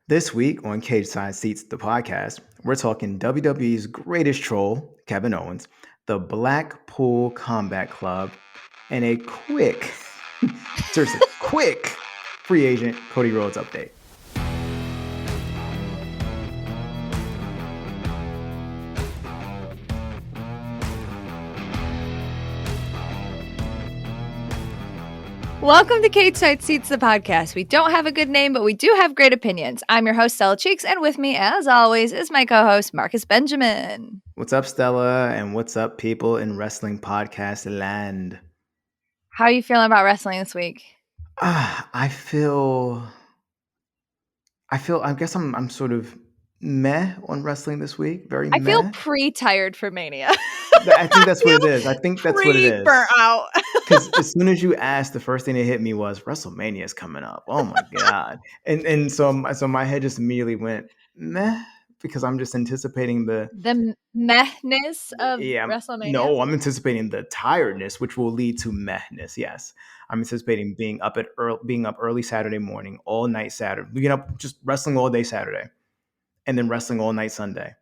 This week on Cage Side Seats, the podcast, we're talking WWE's greatest troll, Kevin Owens, the Blackpool Combat Club, and a quick, seriously, quick free agent Cody Rhodes update. Welcome to Cage Side Seats, the podcast. We don't have a good name, but we do have great opinions. I'm your host, Stella Cheeks, and with me, as always, is my co-host, Marcus Benjamin. What's up, Stella? And what's up, people in wrestling podcast land? How are you feeling about wrestling this week? I guess I'm sort of meh on wrestling this week. Very I meh. feel pre-tired for Mania. I think that's what it is. I think that's what it is. Burnt out. Because as soon as you asked, the first thing that hit me was WrestleMania is coming up. Oh my god! And so my head just immediately went meh because I'm just anticipating the mehness of WrestleMania. No, I'm anticipating the tiredness, which will lead to mehness. Yes, I'm anticipating being up early Saturday morning, all night Saturday, just wrestling all day Saturday, and then wrestling all night Sunday,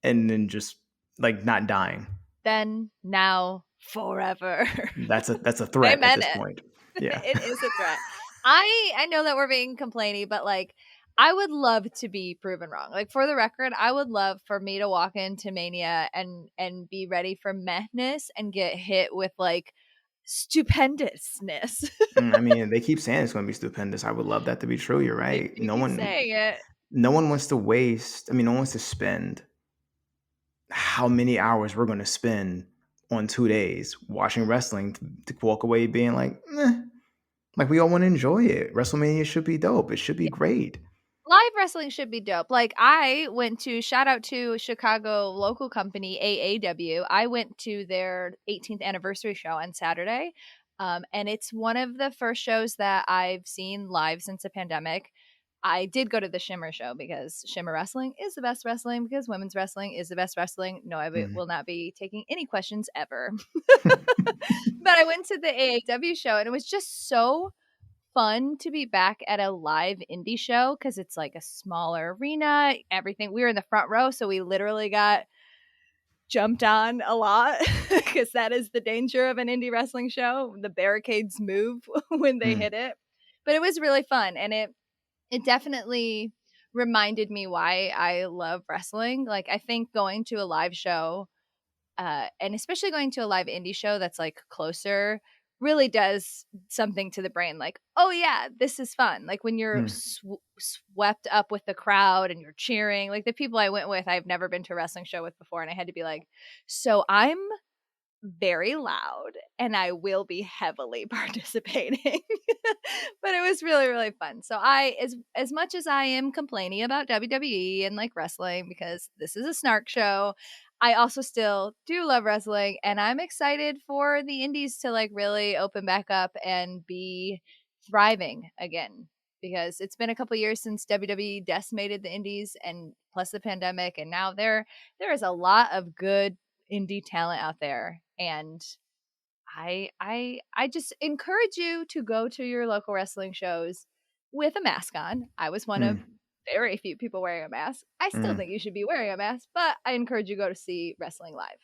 and then just like not dying. Then, now, forever. That's a threat at this point. Yeah, it is a threat. I know that we're being complainy, but like I would love to be proven wrong. Like, for the record, I would love for me to walk into Mania and be ready for mehness and get hit with like stupendousness. I mean, they keep saying it's going to be stupendous. I would love that to be true. You're right. No one wants to waste. I mean, no one wants to spend how many hours we're going to spend on 2 days watching wrestling to walk away being like, like we all want to enjoy it. WrestleMania should be dope. It should be great. Live wrestling should be dope. Like, I went to, shout out to Chicago local company AAW. I went to their 18th anniversary show on Saturday. And it's one of the first shows that I've seen live since the pandemic. I did go to the Shimmer show because Shimmer Wrestling is the best wrestling, because women's wrestling is the best wrestling. No, I will not be taking any questions ever. But I went to the AAW show and it was just so fun to be back at a live indie show because it's like a smaller arena. Everything, we were in the front row, so we literally got jumped on a lot because that is the danger of an indie wrestling show. The barricades move when they hit it. But it was really fun, and it definitely reminded me why I love wrestling. Like, I think going to a live show, and especially going to a live indie show that's like closer, really does something to the brain. Like, oh yeah, this is fun. Like when you're swept up with the crowd and you're cheering. Like the people I went with, I've never been to a wrestling show with before, and I had to be like, so I'm very loud and I will be heavily participating. But it was really, really fun. So as much as I am complaining about WWE and like wrestling because this is a snark show, I also still do love wrestling, and I'm excited for the indies to like really open back up and be thriving again, because it's been a couple years since WWE decimated the indies, and plus the pandemic, and now there is a lot of good indie talent out there, and I just encourage you to go to your local wrestling shows with a mask on. I was one of very few people wearing a mask. I still think you should be wearing a mask, but I encourage you to go to see wrestling live.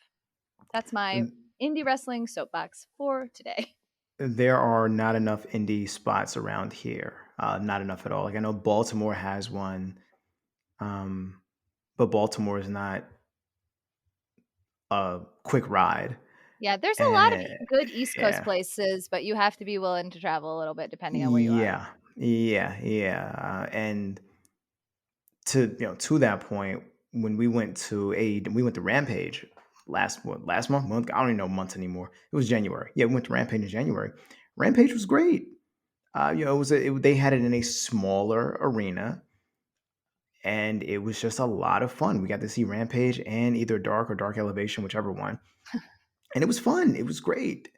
That's my indie wrestling soapbox for today. There are not enough indie spots around here. Not enough at all. Like I know Baltimore has one, but Baltimore is not a quick ride. Yeah, there's a lot of good East Coast places, but you have to be willing to travel a little bit depending on where you are. Yeah. And to that point, when we went to Rampage last month. I don't even know months anymore. It was January. Yeah, we went to Rampage in January. Rampage was great. They had it in a smaller arena, and it was just a lot of fun. We got to see Rampage and either Dark or Dark Elevation, whichever one, and it was fun. It was great.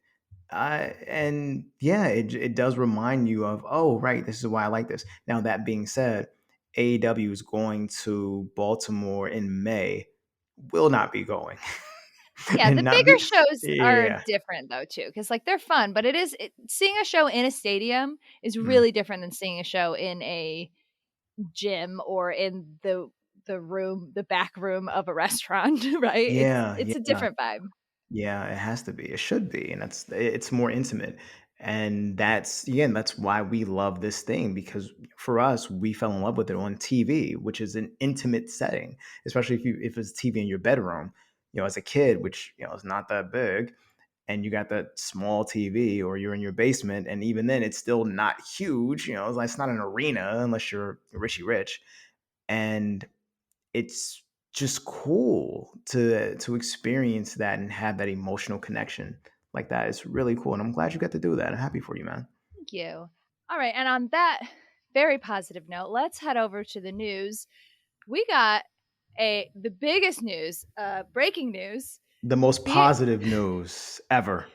And yeah, it does remind you of, oh, right, this is why I like this. Now, that being said, AEW is going to Baltimore in May. Will not be going. Yeah, the bigger shows are different though too, because like they're fun, but seeing a show in a stadium is really different than seeing a show in a gym or in the back room of a restaurant, right? Yeah, It's a yeah. different vibe. Yeah, it has to be. It should be, and it's more intimate. And that's again, that's why we love this thing because for us, we fell in love with it on TV, which is an intimate setting, especially if it's TV in your bedroom. As a kid, which is not that big, and you got that small TV, or you're in your basement, and even then, it's still not huge. It's not an arena unless you're Richie Rich, and it's just cool to experience that and have that emotional connection like that. It's really cool, and I'm glad you got to do that. I'm happy for you, man. Thank you. All right, and on that very positive note, let's head over to the news. We got the biggest news, breaking news. The most Be- positive news ever.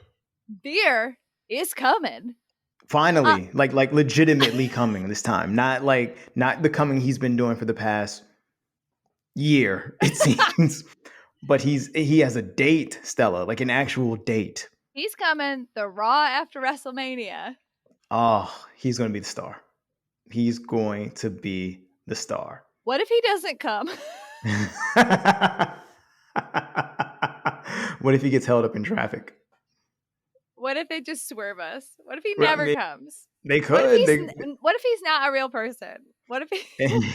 beer is coming. Uh, Finally, like legitimately coming this time. Not the coming he's been doing for the past year, it seems. But he has a date, Stella, like an actual date. he's coming the Raw after WrestleMania. Oh, he's gonna be the star. He's going to be the star. What if he doesn't come? What if he gets held up in traffic? What if they just swerve us? What if he Well, never comes? they What if could. what if he's not a real person? What if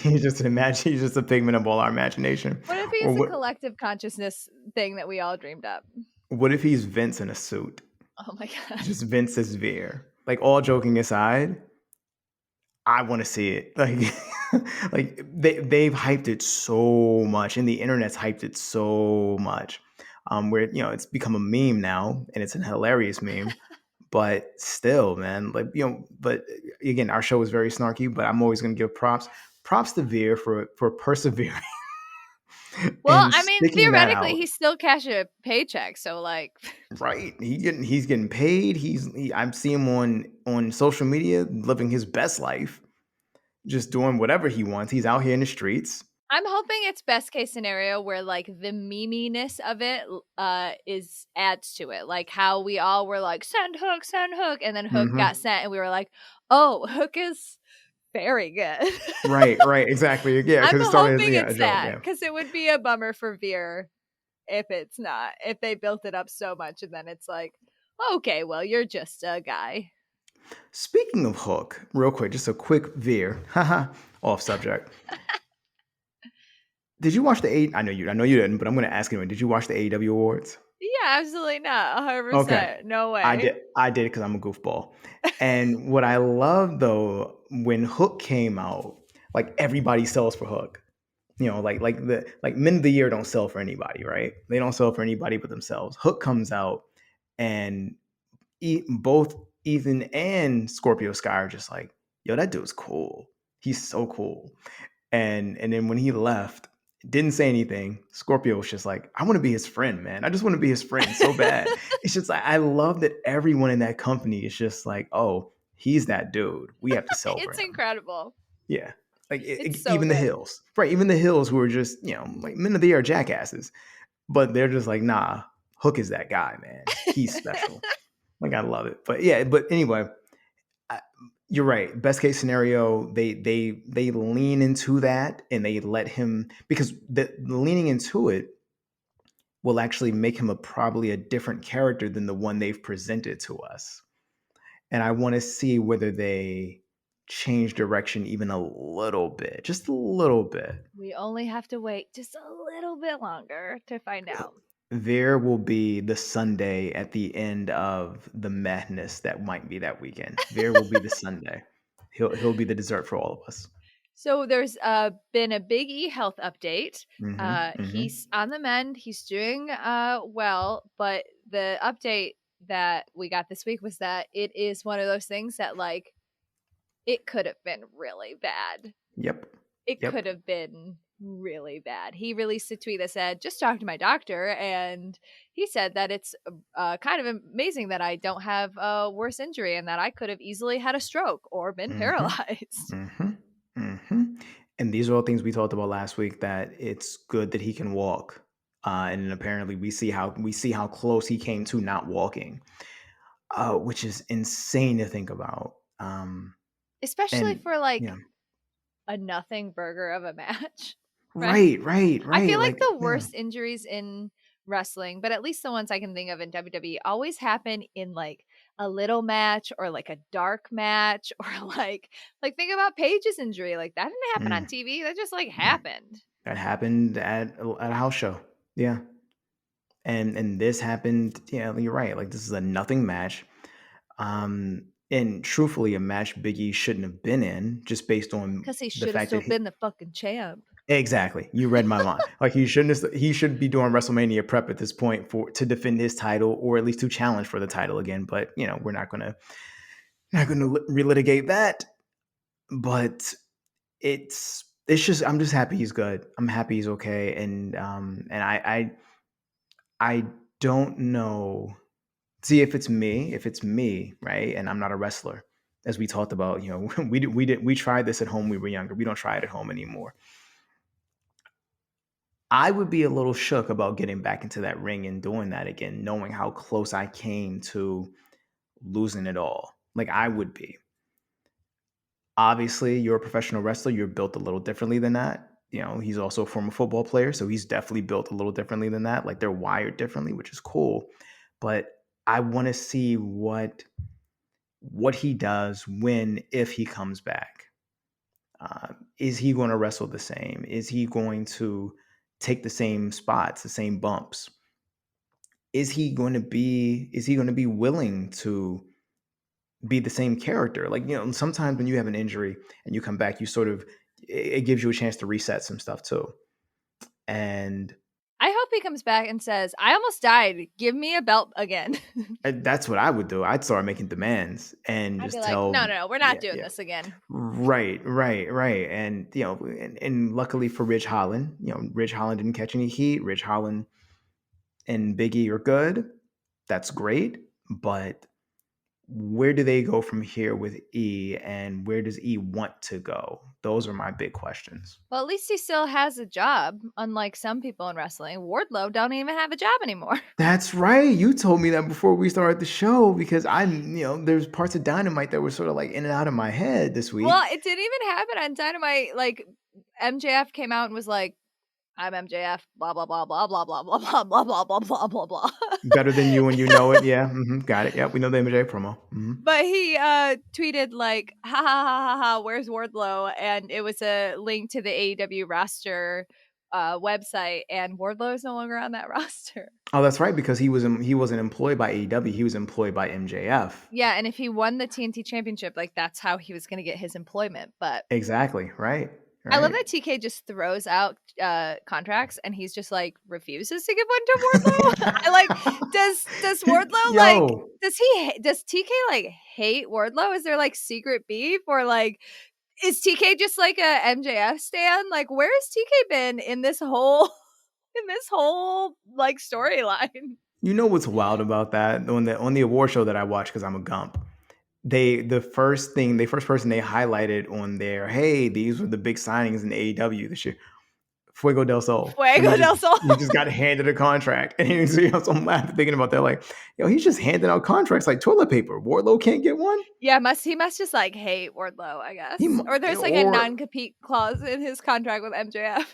He's just an imagine. He's just a figment of all our imagination. what if Or he's a what? collective consciousness thing that we all dreamed up? What if he's Vince in a suit? Oh my god. Just Vince as Veer. Like all joking aside, I want to see it. Like they've hyped it so much, and the internet's hyped it so much. Where it's become a meme now, and it's an hilarious meme. But still, man, but again, our show is very snarky, but I'm always gonna give props to Veer for persevering Well, and I mean, sticking that theoretically, out. he's still cashing a paycheck, so like, Right, he's getting paid. I'm seeing him on social media living his best life, just doing whatever he wants. He's out here in the streets. I'm hoping it's best case scenario where like the meminess of it is adds to it, like how we all were like send Hook, and then Hook got Hmm. sent, and we were like, oh, Hook is very good. Right, exactly. Yeah, I'm because it started as hoping a it's joke. that Yeah. because it would be a bummer for Veer if it's not, if they built it up so much and then it's like, okay, well, you're just a guy. Speaking of Hook, real quick, just a quick veer, haha, off subject. Did you watch the eight? I know you didn't, but I'm going to ask anyway. Did you watch the AEW awards? Yeah, absolutely not. Okay, 100%. No I way. did. I did it because I'm a goofball. And what I love though, when Hook came out, like everybody sells for Hook. Like men of the year don't sell for anybody, right? They don't sell for anybody but themselves. Hook comes out, and both Ethan and Scorpio Sky are just like, yo, that dude's cool. He's so cool. And then when he left, didn't say anything. Scorpio was just like, I want to be his friend, man. I just want to be his friend so bad. It's just like I love that everyone in that company is just like, oh, he's that dude. We have to sell for It's him. incredible. Yeah. Like It's so even the good. Hills, right? Even the Hills, who are just like men of the year jackasses, but they're just like, nah, Hook is that guy, man. He's special. Like I love it. But yeah, but anyway, I, you're right. Best case scenario, they lean into that and they let him because the leaning into it will actually make him probably a different character than the one they've presented to us. And I want to see whether they change direction even a little bit, just a little bit. We only have to wait just a little bit longer to find out. There will be the Sunday at the end of the madness that might be that weekend. There will be the Sunday. He'll be the dessert for all of us. So there's been a big e-health update. Mhm, He's mhm. on the mend. He's doing well, but the update that we got this week was that it is one of those things that like it could have been really bad. Yep. It could Yep. have been really bad. He released a tweet that said, "Just talked to my doctor, and he said that it's kind of amazing that I don't have a worse injury and that I could have easily had a stroke or been Mhm, paralyzed." mhm, mhm. And these are all things we talked about last week, that it's good that he can walk. And apparently we see how close he came to not walking, which is insane to think about. Especially And for like yeah. a nothing burger of a match, right? Right, right, I right. feel like Like, the yeah. worst injuries in wrestling, but at least the ones I can think of in WWE always happen in like a little match or like a dark match or like think about Paige's injury. Like that didn't happen on Mm, TV. That just like mm. happened. That happened at a house show. Yeah. And this happened, yeah, you're right. Like this is a nothing match. And truthfully, a match Big E shouldn't have been in, just based on Because he the should have fact still that been the fucking champ. exactly, you read my mind. Like he shouldn't he should be doing WrestleMania prep at this point for to defend his title or at least to challenge for the title again. But we're not gonna relitigate that. But it's just I'm just happy he's good. I'm happy he's okay. And I don't know. See, if it's me, right, and I'm not a wrestler, as we talked about, we tried this at home when we were younger. We don't try it at home anymore. I would be a little shook about getting back into that ring and doing that again, knowing how close I came to losing it all. Like I would be. Obviously, you're a professional wrestler. You're built a little differently than that. He's also a former football player, so he's definitely built a little differently than that. Like they're wired differently, which is cool. But I want to see what he does when if he comes back. Is he going to wrestle the same? Is he going to take the same spots, the same bumps? Is he going to be willing to be the same character? Like, sometimes when you have an injury and you come back, you sort of it gives you a chance to reset some stuff too. And I hope he comes back and says, I almost died. Give me a belt again. that's what I would do. I'd start making demands and I'd be just like, tell, no, no, no, we're not yeah, doing yeah. this again. Right, right, right. And luckily for Ridge Holland, Ridge Holland didn't catch any heat. Ridge Holland and Biggie are good. That's great. But where do they go from here with E, and where does E want to go? Those are my big questions. Well, at least he still has a job, unlike some people in wrestling. Wardlow don't even have a job anymore. That's right. You told me that before we started the show because there's parts of Dynamite that were sort of like in and out of my head this Well, week. it didn't even happen on Dynamite. Like MJF came out and was like, I'm MJF, blah blah blah blah blah blah blah blah blah blah blah blah blah blah. Better than you and you know it. Yeah, got it. Yeah, we know the MJ promo. But he tweeted like, ha ha ha ha ha, where's Wardlow? And it was a link to the AEW roster website, and Wardlow is no longer on that roster. Oh, that's right, because he wasn't employed by AEW. He was employed by MJF. Yeah, and if he won the TNT championship, like that's how he was going to get his employment. But Exactly. Right. I love Right. that TK just throws out contracts and he's just like refuses to give one to Wardlow. I like does Wardlow like Yo, does TK like hate Wardlow? Is there like secret beef or like is TK just like a MJF stan? Like where's TK been in this whole in this whole like storyline? you know what's wild about that? On the award show that I watch because I'm a Gump. The first person they highlighted on there, hey, these were the big signings in AEW this year. Fuego del Sol. When he Fuego just del Sol. he just got handed a contract. And so I'm laughing thinking about that. Like, he's just handing out contracts like toilet paper. Wardlow can't get one. Yeah, he must just like hate Wardlow, I guess. He Or there's like a or non-compete clause in his contract with MJF.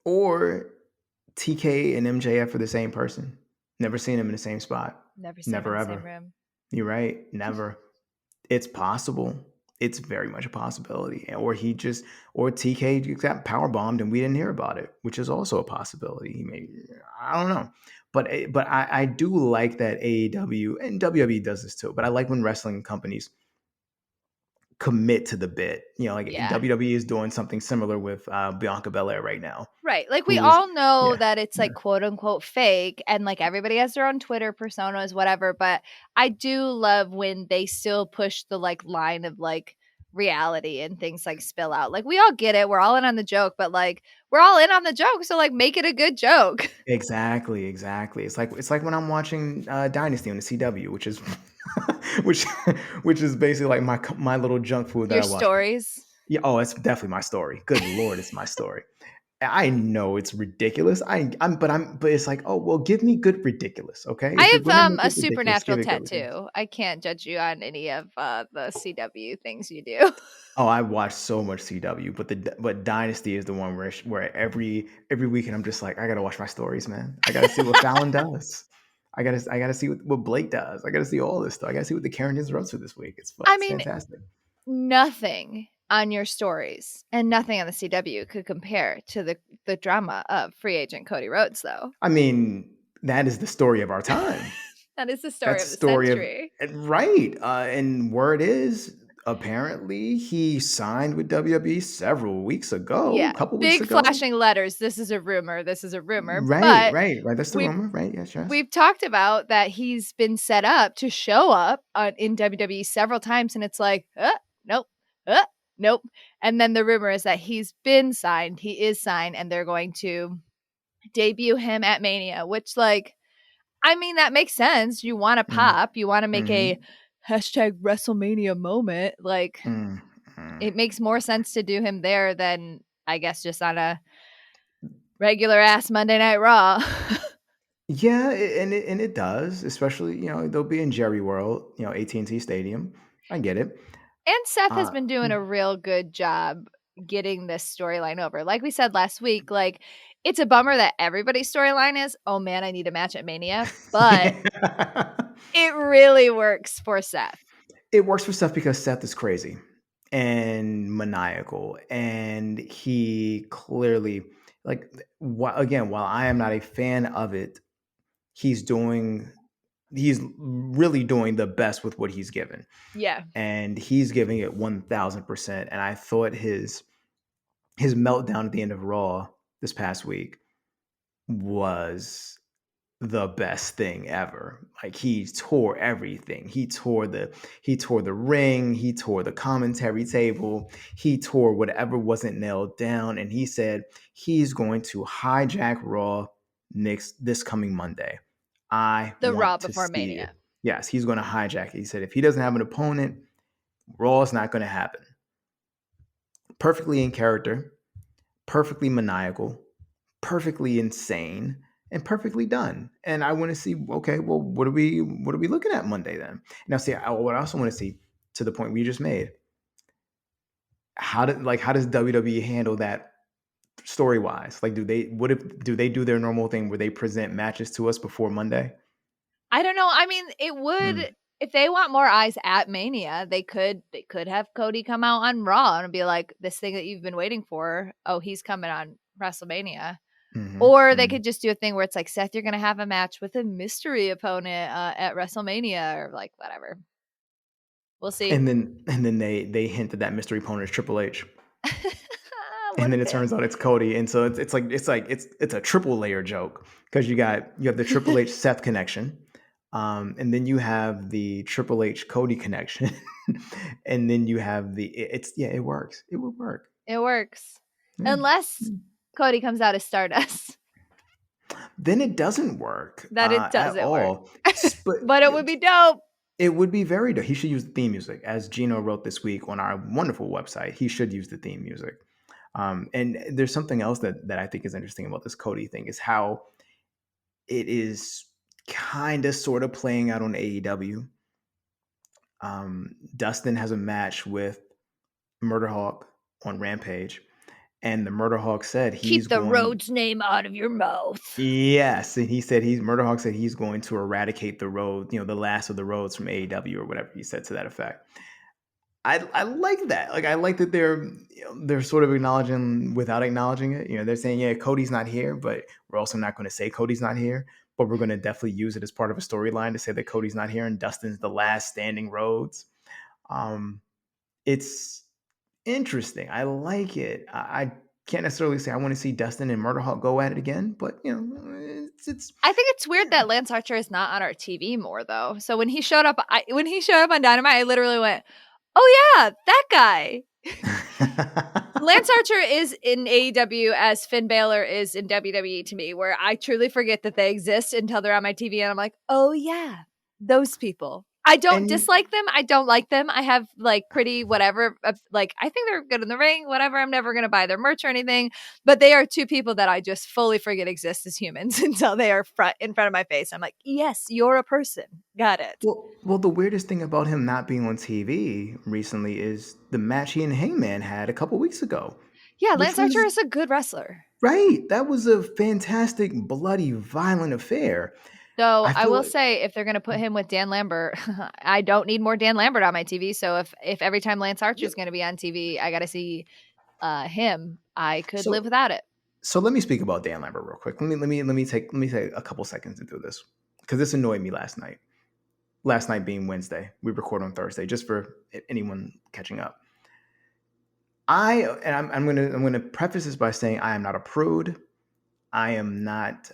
or TK and MJF are the same person. Never seen him in the same spot. Never seen him in Never the same ever. room. You're right. Never. It's possible. It's very much a possibility. Or TK just got power bombed and we didn't hear about it, which is also a possibility. I don't know. But I do like that AEW and WWE does this too. But I like when wrestling companies commit to the bit. Like Yeah. WWE is doing something similar with Bianca Belair right now, Right. Like we who is all know yeah, that it's yeah, like quote unquote fake and like everybody has their own Twitter personas, whatever. But I do love when they still push the like line of like reality and things like spill out. Like we all get it. We're all in on the joke, but like we're all in on the joke. So like make it a good joke. exactly, exactly. It's like when I'm watching Dynasty on the CW, which is which which is basically like my little junk food that Your I watch. stories. Yeah, oh, it's definitely my story. Good Lord, it's my story. I know it's ridiculous. But it's like, oh well, give me good ridiculous, okay? If I you're gonna have make a it ridiculous, supernatural give it good ridiculous. tattoo. I can't judge you on any of the CW things you do. Oh, I watch so much CW, but Dynasty is the one where every weekend I'm just like, I gotta watch my stories, man. I gotta see what Fallon does. I gotta see what Blake does. I gotta see all this stuff. I gotta see what the Carringtons runs for this week. I It's mean, fantastic. nothing on your stories and nothing on the CW could compare to the drama of free agent Cody Rhodes, though. I mean, that is the story of our time. That is the story That's of the the story of century. right. And word is, apparently, he signed with WWE several weeks ago, Yeah, a couple weeks big ago. flashing letters. This is a rumor. This is a rumor. Right, But right, right. That's the we've rumor, right? Yes, yes. we've talked about that he's been set up to show up in WWE several times, and it's like, nope, uh, nope. And then the rumor is that he's been signed. He is signed, and they're going to debut him at Mania, which, like, I mean, that makes sense. You want to Mm, pop, you want to make a mhm, hashtag WrestleMania moment. Like, mm, mm. it makes more sense to do him there than, I guess, just on a regular ass Monday Night Raw. Yeah, and it does, especially, they'll be in Jerry World, AT&T Stadium. I get it. And Seth has Uh, been doing a real good job getting this storyline over. Like we said last week, like, it's a bummer that everybody's storyline is, oh man, I need a match at Mania, but it really works for Seth. It works for Seth because Seth is crazy and maniacal, and he clearly, like, again, while I am not a fan of it, he's doing he's really doing the best with what he's given, Yeah. and he's giving it 1000%. And I thought his meltdown at the end of Raw this past week was the best thing ever. Like, he tore everything. He tore the ring, he tore the commentary table, he tore whatever wasn't nailed down, and he said he's going to hijack Raw this coming Monday. I The Raw want to before see Mania. it. Yes, he's going to hijack it. He said if he doesn't have an opponent, Raw is not going to happen. Perfectly in character, perfectly maniacal, perfectly insane, and perfectly done. And I want to see, okay, well, what are we looking at Monday then? Now, see, what I also want to see, to the point we just made, how does WWE handle that story wise? Like, do they do their normal thing where they present matches to us before Monday? I don't know. I mean, it would, Mm, if they want more eyes at Mania, they could have Cody come out on Raw and be like, this thing that you've been waiting for, oh, he's coming on WrestleMania. mhm, Or they mhm. could just do a thing where it's like, Seth, you're gonna have a match with a mystery opponent at WrestleMania, or like whatever. We'll see. And then they hint that mystery opponent is Triple H. What And then if it turns out it's Cody, and so it's a triple layer joke because you have the Triple H Seth connection, and then you have the Triple H Cody connection, and then you have it works. It would work. it works? Yeah. Unless Cody comes out as Stardust, Then it doesn't work that it at doesn't work. all. But But it would be dope. it would be very. He should use the theme music, as Gino wrote this week on our wonderful website. He should use the theme music. And there's something else that I think is interesting about this Cody thing is how it is kind of sort of playing out on AEW. Dustin has a match with Murder Hawk on Rampage, and the Murder Hawk said he's Keep the going. Rhodes name out of your mouth. Yes, and he said Murder Hawk said he's going to eradicate the road, the last of the roads from AEW or whatever he said to that effect. I like that. Like, I like that they're sort of acknowledging without acknowledging it. They're saying, yeah, Cody's not here, but we're also not going to say Cody's not here. But we're going to definitely use it as part of a storyline to say that Cody's not here and Dustin's the last standing Rhodes. Um, it's interesting. I like it. I can't necessarily say I want to see Dustin and Murderhawk go at it again, but it's I think it's weird that Lance Archer is not on our TV more though. So when he showed up, on Dynamite, I literally went, "Oh yeah, that guy." Lance Archer is in AEW as Finn Balor is in WWE to me, where I truly forget that they exist until they're on my TV, and I'm like, "Oh yeah, those people." I don't And dislike them. I don't like them. I have like pretty whatever. Like I think they're good in the ring. Whatever. I'm never gonna buy their merch or anything. But they are two people that I just fully forget exist as humans until they are in front of my face. I'm like, yes, you're a person. Got it. well, the weirdest thing about him not being on TV recently is the match he and Hangman had a couple weeks ago, Yeah, which Lance Archer was is a good wrestler. right. That was a fantastic, bloody, violent affair. Though I I feel will like say, if they're going to put him with Dan Lambert, I don't need more Dan Lambert on my TV. So if every time Lance Archer yep. is going to be on TV, I got to see him, I could live So without it. so let me speak about Dan Lambert real quick. Let me take a couple seconds to do this because this annoyed me last night. Last night being Wednesday, we record on Thursday. Just for anyone catching up, I'm gonna preface this by saying I am not a prude. I am not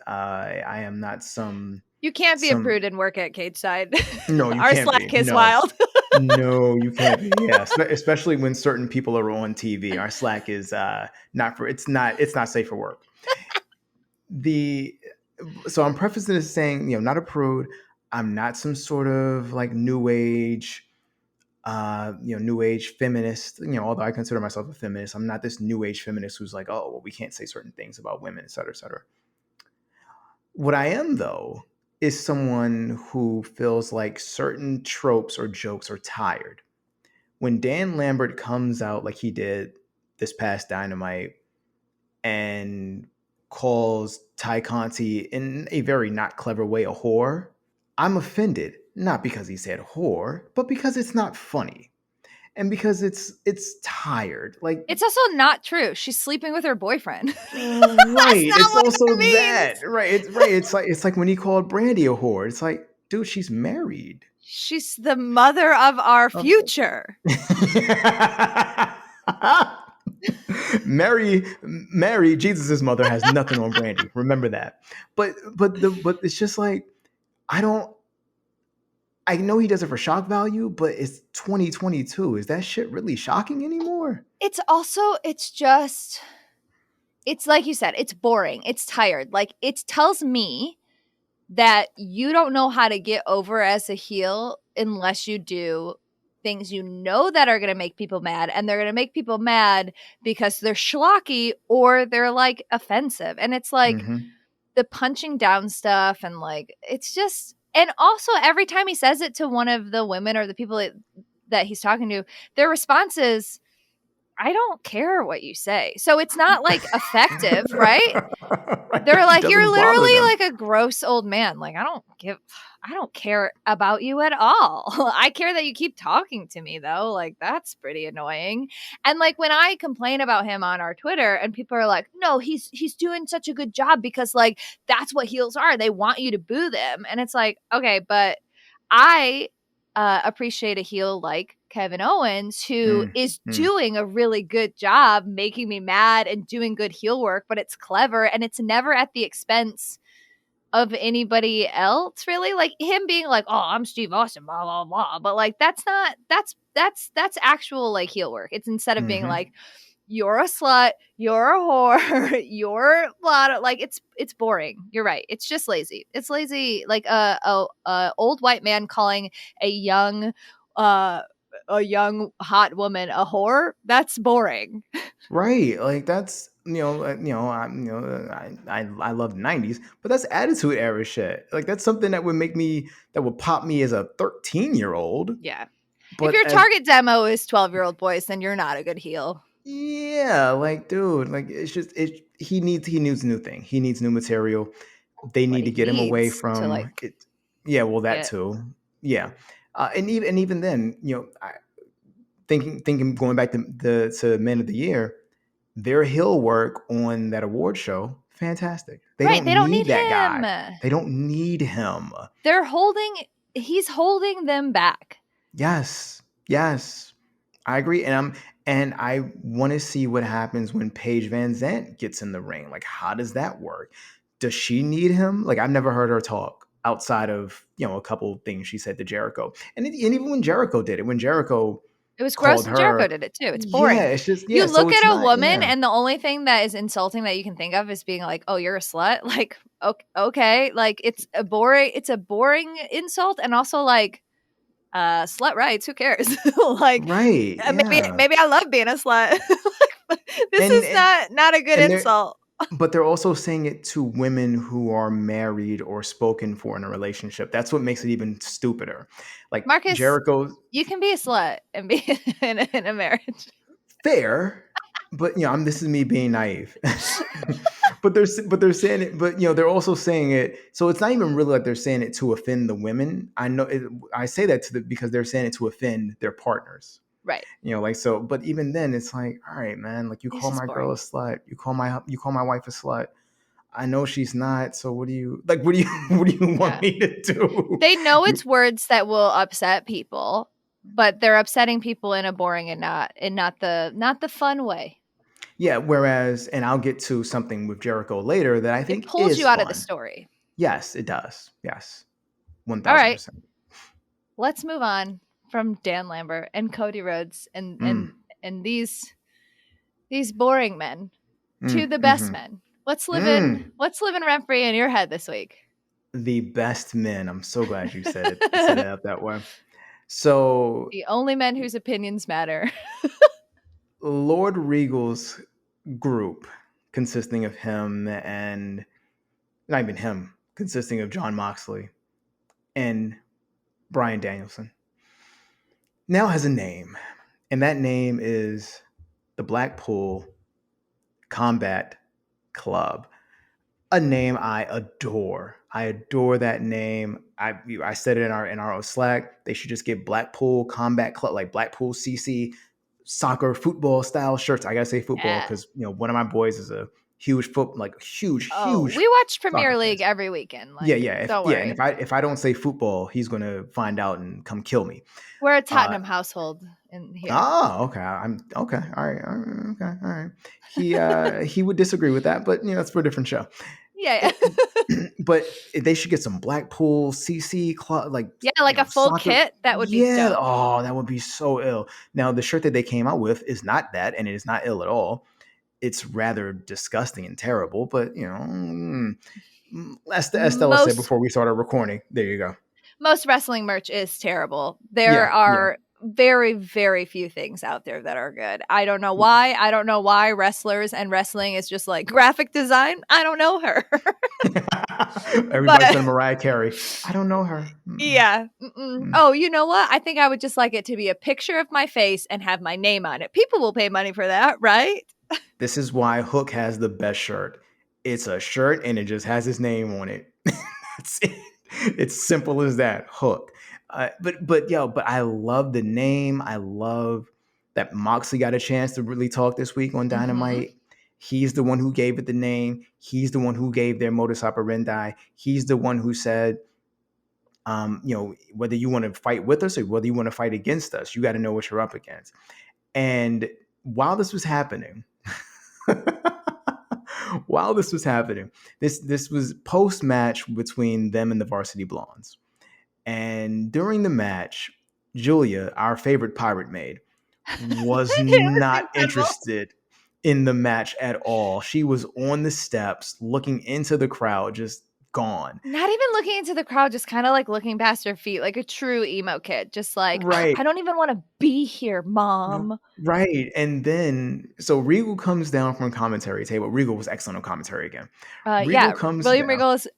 You can't be a some. prude and work at Cage Side. No, you Our can't be. Slack is No, wild. no, you can't be. Yeah, especially when certain people are on TV. Our Slack is not for. It's not safe for work. The So I'm prefacing this saying, not a prude. I'm not some sort of like new age, new age feminist. Although I consider myself a feminist, I'm not this new age feminist who's like, oh, well, we can't say certain things about women, et cetera, et cetera. What I am though is someone who feels like certain tropes or jokes are tired. When Dan Lambert comes out like he did this past Dynamite and calls Ty Conti in a very not clever way a whore, I'm offended. Not because he said whore, but because it's not funny. And because it's tired. Like It's also not true. She's sleeping with her boyfriend. That's right. not It's what also it means. that. Right. It's right. It's like when he called Brandy a whore. It's like, dude, she's married. She's the mother of our Of- future. Mary, Jesus' mother has nothing on Brandy. Remember that. But it's just like I don't. I know he does it for shock value, but it's 2022. Is that shit really shocking anymore? It's also, it's like you said, it's boring. It's tired. Like it tells me that you don't know how to get over as a heel unless you do things that are going to make people mad, and they're going to make people mad because they're schlocky or they're like offensive. And it's like Mm-hmm. the punching down stuff, and like it's just, and also every time he says it to one of the women or the people that he's talking to, their response is, I don't care what you say. So it's not like effective, right? They're It like, you're doesn't bother literally them. like a gross old man. Like, I don't care about you at all. I care that you keep talking to me though. Like, that's pretty annoying. And like when I complain about him on our Twitter and people are like, no, he's doing such a good job because like that's what heels are. They want you to boo them. And it's like, okay, but I appreciate a heel like Kevin Owens, who Mm, is mm. doing a really good job making me mad and doing good heel work, but it's clever and it's never at the expense of anybody else, really. Like him being like, oh, I'm Steve Austin, blah, blah, blah. But like that's not that's actual like heel work. It's instead of being Mm-hmm. like, you're a slut, you're a whore, you're blah, like it's boring. You're right. It's just lazy. It's lazy, like a old white man calling a young uh a young hot woman a whore. That's boring. Right, like that's I love '90s, but that's attitude era shit. Like that's something that would pop me as a 13-year-old. Yeah. If But your as target demo is 12-year-old boys, then you're not a good heel. yeah, like dude, like it's just he needs new thing. He needs new material. They What need to he get him away needs to from like it. Yeah, well, that get too. Yeah, and even then, thinking going back to Men of the Year, their heel work on that award show, fantastic. They right. don't They don't need need that guy. him. They don't need him. They're holding. He's holding them back. Yes, yes, I agree, and I want to see what happens when Paige Van Zant gets in the ring. Like, how does that work? Does she need him? Like, I've never heard her talk outside of a couple of things she said to Jericho, and even when Jericho did it, when Jericho It was gross called when Jericho her, did it too. It's yeah, boring. it's just You yeah. So look it's at a not, woman, yeah. and the only thing that is insulting that you can think of is being like, "Oh, you're a slut." Like, okay, like it's a boring insult, and also like Slut rights, who cares? Like, Right. Yeah. maybe I love being a slut. This And is and not a good and they're insult. but they're also saying it to women who are married or spoken for in a relationship. That's what makes it even stupider. Like Marcus, Jericho, you can be a slut and be in a marriage. fair, but this is me being naive. But they're saying it, but they're also saying it. So it's not even really like they're saying it to offend the women. I know I say that because they're saying it to offend their partners. Right. Like so. But even then, it's like, all right, man. Like you It's call just my girl a boring. slut. You call my wife a slut. I know she's not. So what do you like? What do you what do you want Yeah. me to do? They know it's words that will upset people, but they're upsetting people in a boring and not the fun way. Yeah. Whereas, and I'll get to something with Jericho later that I It think pulls is you out of the fun. story. Yes, it does. Yes, one All thousand right, percent. let's move on from Dan Lambert and Cody Rhodes Mm, and these boring men to mm, the best mm-hmm. men. Mm. What's living rent free in your head this week? The best men. I'm so glad you said it up that way. So The only men whose opinions matter. Lord Regal's group, consisting of him and not even him, consisting of John Moxley and Brian Danielson, now has a name, and that name is the Blackpool Combat Club. A name I adore. I adore that name. I said it in our Slack. They should just get Blackpool Combat Club, like Blackpool CC soccer football style shirts. I gotta say football Yeah. because one of my boys is a Oh, huge we watch soccer Premier League fans. every weekend. Yeah, Like, yeah, don't and worry. if I don't say football, he's gonna find out and come kill me. We're a Uh, Tottenham household in here. oh, okay. I'm okay. All right, okay, all right. He would disagree with that, but that's for a different show. Yeah. Eh, but they should get some Blackpool CC club, like Yeah, like a full soccer. kit, that would be Yeah. dope. Oh, that would be so ill. Now the shirt that they came out with is not that, and it is not ill at all. It's rather disgusting and terrible. But as Stella said Most before we started recording, there you go. most wrestling merch is terrible. There Yeah, yeah. are very, very few things out there that are good. I don't know why. I don't know why wrestlers and wrestling is just like graphic design. I don't know her. Everybody's But been Mariah Carey. I don't know her. yeah. Mm. Oh, you know what? I think I would just like it to be a picture of my face and have my name on it. People will pay money for that, right? This is why Hook has the best shirt. It's a shirt and it just has his name on it. That's it. It's simple as that. Hook. But I love the name. I love that Moxley got a chance to really talk this week on Mm-hmm. Dynamite. He's the one who gave it the name. He's the one who gave their modus operandi. He's the one who said, whether you want to fight with us or whether you want to fight against us, you got to know what you're up against. And while this was happening, while this was happening, this was post match between them and the Varsity Blondes. And during the match, Julia, our favorite pirate maid, was It was not incredible. interested in the match at all. She was on the steps looking into the crowd, just gone. Not even looking into the crowd, just kinda, like, looking past her feet like a true emo kid, just like, Right. I don't even wanna be here, mom." Right. And then so Regal comes down from commentary table. Regal was excellent on commentary again. Regal Yeah, comes William down. Regal is,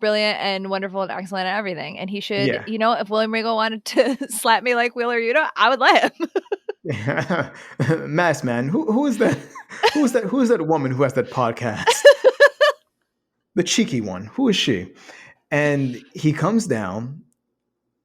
brilliant and wonderful and excellent at everything, and he should Yeah. if William Regal wanted to slap me like Wheeler Yuta, I would let him. Mass man. Who is that? Who is that woman who has that podcast? The cheeky one. Who is she? And he comes down.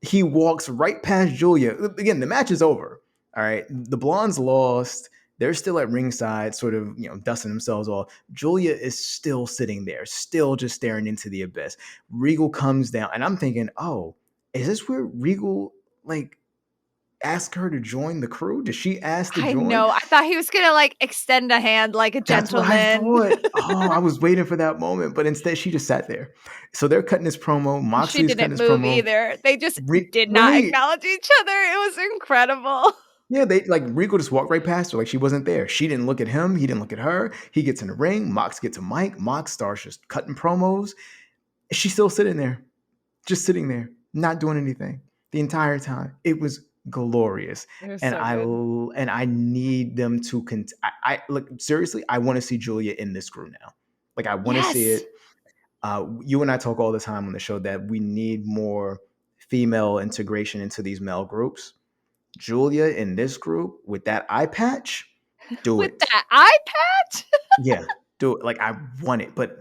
He walks right past Julia. Again, the match is over. All right. The Blondes lost. They're still at ringside, sort of, dusting themselves off. Julia is still sitting there, still just staring into the abyss. Regal comes down, and I'm thinking, oh, is this where Regal ask her to join the crew? Did she ask to I join? know, I thought he was gonna, like, extend a hand like a That's what I gentleman. thought. Oh, I was waiting for that moment, but instead she just sat there. So they're cutting his promo. She Moxley's cutting didn't his move promo. either. They just did not Right. acknowledge each other. It was incredible. Yeah, they like Regal just walked right past her like she wasn't there. She didn't look at him. He didn't look at her. He gets in the ring. Mox gets a mic. Mox starts just cutting promos. She's still sitting there, just sitting there, not doing anything. the entire time. It was glorious, It was and so good. I need them to I look seriously. I want to see Julia in this crew now. Like I want to see Yes. it. You and I talk all the time on the show that we need more female integration into these male groups. Julia in this group with that eye patch, do With it. that eye patch. Yeah, do it. Like I want it, but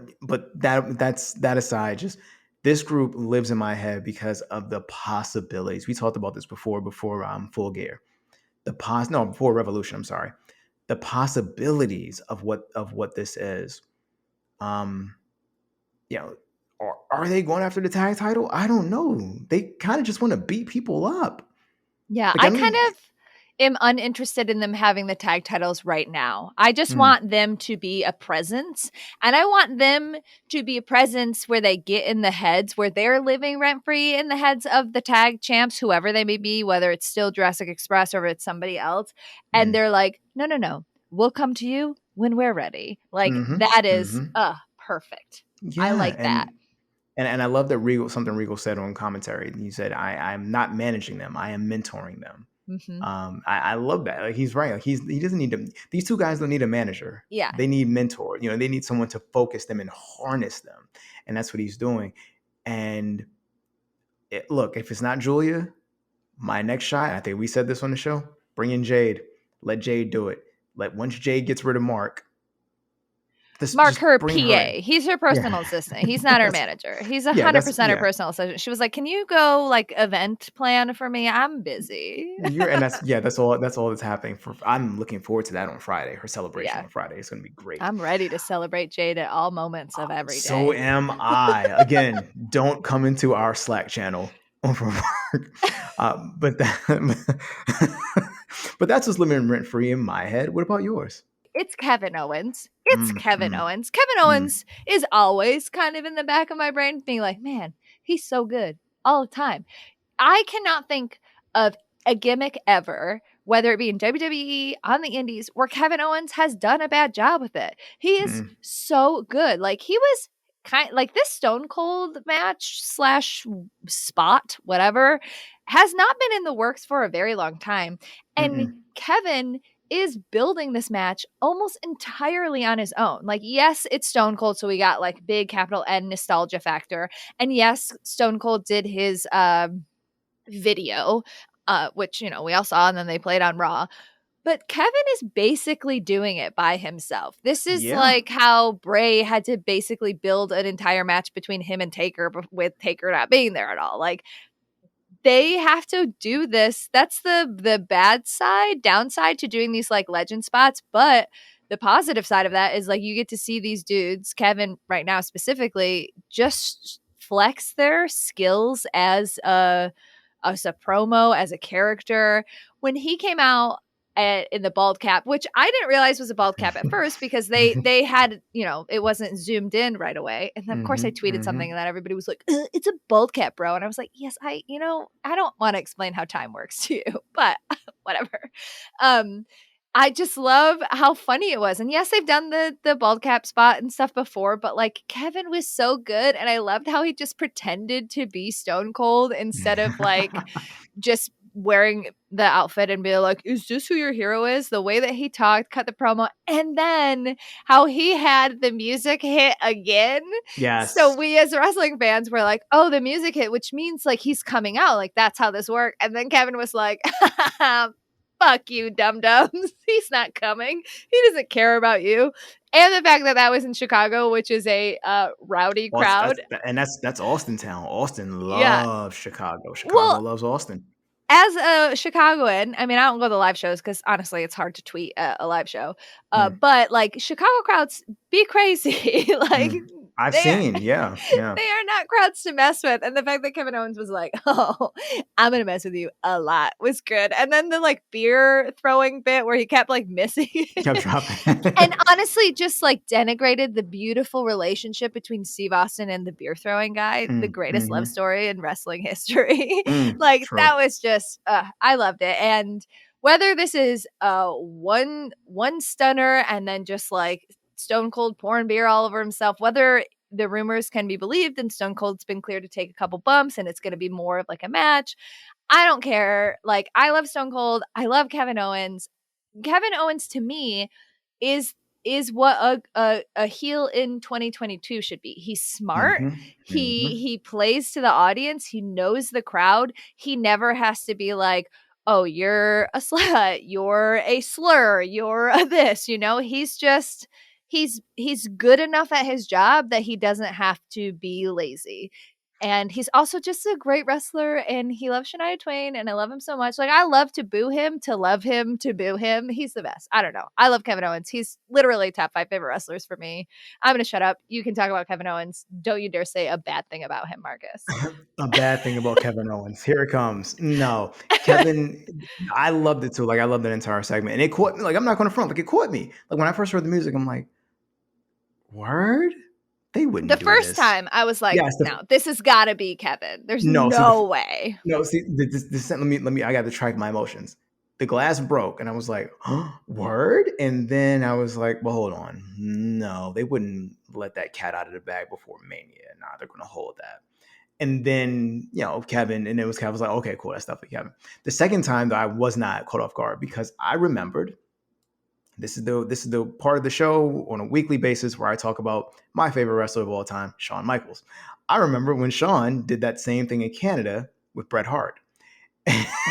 that's that aside. Just this group lives in my head because of the possibilities. We talked about this before Full Gear. Before Revolution. I'm sorry. The possibilities of what this is. Um, you know, are they going after the tag title? I don't know. They kind of just want to beat people up. Yeah, Like I I know. kind of am uninterested in them having the tag titles right now. I just Mm, want them to be a presence, and I want them to be a presence where they get in the heads, where they're living rent free in the heads of the tag champs, whoever they may be, whether it's still Jurassic Express or if it's somebody else. And mm, they're like, no, no, no, we'll come to you when we're ready. Like mm-hmm, that is mm-hmm. perfect. I Yeah, like that. and I love that Regal said on commentary. He said, I'm not managing them. I am mentoring them. Hmm. I love that. Like he's right. Like he doesn't need to. These two guys don't need a manager. Yeah. They need mentor. You know, they need someone to focus them and harness them, and that's what he's doing. And look, if it's not Julia, my next shot. I think we said this on the show. Bring in Jade. Let Jade do it. Let once Jade gets rid of Mark, this Mark, just her bring her in. PA. He's her Yeah, personal assistant. He's not her that's manager. He's yeah, 100% her personal assistant. She was like, "Can you go like event plan for me? I'm busy." You're and that's all that's happening. I'm looking forward to that on Friday. Her celebration Yeah. on Friday is going to be great. I'm ready to celebrate Jade at all moments of every So day. am I. Again, don't come into our Slack channel over work. But but that's just living rent free in my head. What about yours? It's Kevin Owens. It's Mm, Kevin mm, Owens. Kevin mm, Owens is always kind of in the back of my brain being like, "Man, he's so good all the time." I cannot think of a gimmick ever, whether it be in WWE, on the indies, where Kevin Owens has done a bad job with it. He is mm, so good. Like he was kind like this Stone Cold match slash spot, whatever, has not been in the works for a very long time. And mm, Kevin is building this match almost entirely on his own. Like, yes, it's Stone Cold, so we got like big capital N nostalgia factor. And yes, Stone Cold did his video, which we all saw, and then they played on Raw. But Kevin is basically doing it by himself. This is yeah. like how Bray had to basically build an entire match between him and Taker, with Taker not being there at all. Like they have to do this. That's the downside to doing these like legend spots. But the positive side of that is like you get to see these dudes, Kevin right now specifically, just flex their skills as a promo, as a character. When he came out in the bald cap, which I didn't realize was a bald cap at first because they had it wasn't zoomed in right away, and then of course I Hmm, tweeted something hmm. and then everybody was like, "It's a bald cap, bro," and I was like, "Yes, I don't want to explain how time works to you, but whatever." Um, I just love how funny it was. And yes, they've done the bald cap spot and stuff before, but like Kevin was so good and I loved how he just pretended to be Stone Cold instead of like just wearing the outfit and be like, "Is this who your hero is?" The way that he talked, cut the promo, and then how he had the music hit again. So Yes. we as wrestling fans were like, "Oh, the music hit, which means like he's coming out. Like that's how this works." And then Kevin was like, "Fuck you, dum dums. He's not coming. He doesn't care about you." And the fact that that was in Chicago, which is a rowdy Well, crowd. that's Austin town. Austin Yeah. loves Chicago. Chicago Well, loves Austin. as a Chicagoan, I mean, I don't go to live shows because honestly, it's hard to tweet a live show. Mm, But like Chicago crowds be crazy. Like mm. I've they are, seen, yeah, yeah. they are not crowds to mess with. And the fact that Kevin Owens was like, "Oh, I'm gonna mess with you a lot," was good. And then the like beer throwing bit where he kept like missing Kept it. And dropping. honestly, just like denigrated the beautiful relationship between Steve Austin and the beer throwing guy, the Mm, greatest love mhm, story in wrestling history. Like true. that was just, I loved it. And whether this is one stunner and then just like Stone Cold pouring beer all over himself, whether the rumors can be believed and Stone Cold's been cleared to take a couple bumps and it's going to be more of like a match, I don't care. Like, I love Stone Cold. I love Kevin Owens. Kevin Owens to me is what a heel in 2022 should be. He's smart. Mm-hmm. Mm-hmm. He plays to the audience. He knows the crowd. He never has to be like, "Oh, you're a slut. You're a slur. You're a this." You know, he's good enough at his job that he doesn't have to be lazy. And he's also just a great wrestler, and he loves Shania Twain, and I love him so much. Like, I love to boo him, to love him, to boo him. He's the best. I don't know. I love Kevin Owens. He's literally top 5 favorite wrestlers for me. I'm going to shut up. You can talk about Kevin Owens. Don't you dare say a bad thing about him, Marcus. A bad thing about Kevin Owens. Here it comes. No, Kevin, I loved it too. Like I loved that entire segment, and it caught me. Like I'm not going to front. Like it caught me. Like when I first heard the music, I'm like, "Word? They The wouldn't do first this." time I was like, Yes. no, this has got to be Kevin. There's No. no way. No. See, let me. I got to track my emotions. The glass broke, and I was like, "Word?" And then I was like, "Well, hold on. No, they wouldn't let that cat out of the bag before Mania. Nah, they're going to hold that." And then, Kevin, and it was Kevin was like, okay, cool, that's definitely Kevin. The second time, though, I was not caught off guard because I remembered this is the part of the show on a weekly basis where I talk about my favorite wrestler of all time, Shawn Michaels. I remember when Shawn did that same thing in Canada with Bret Hart.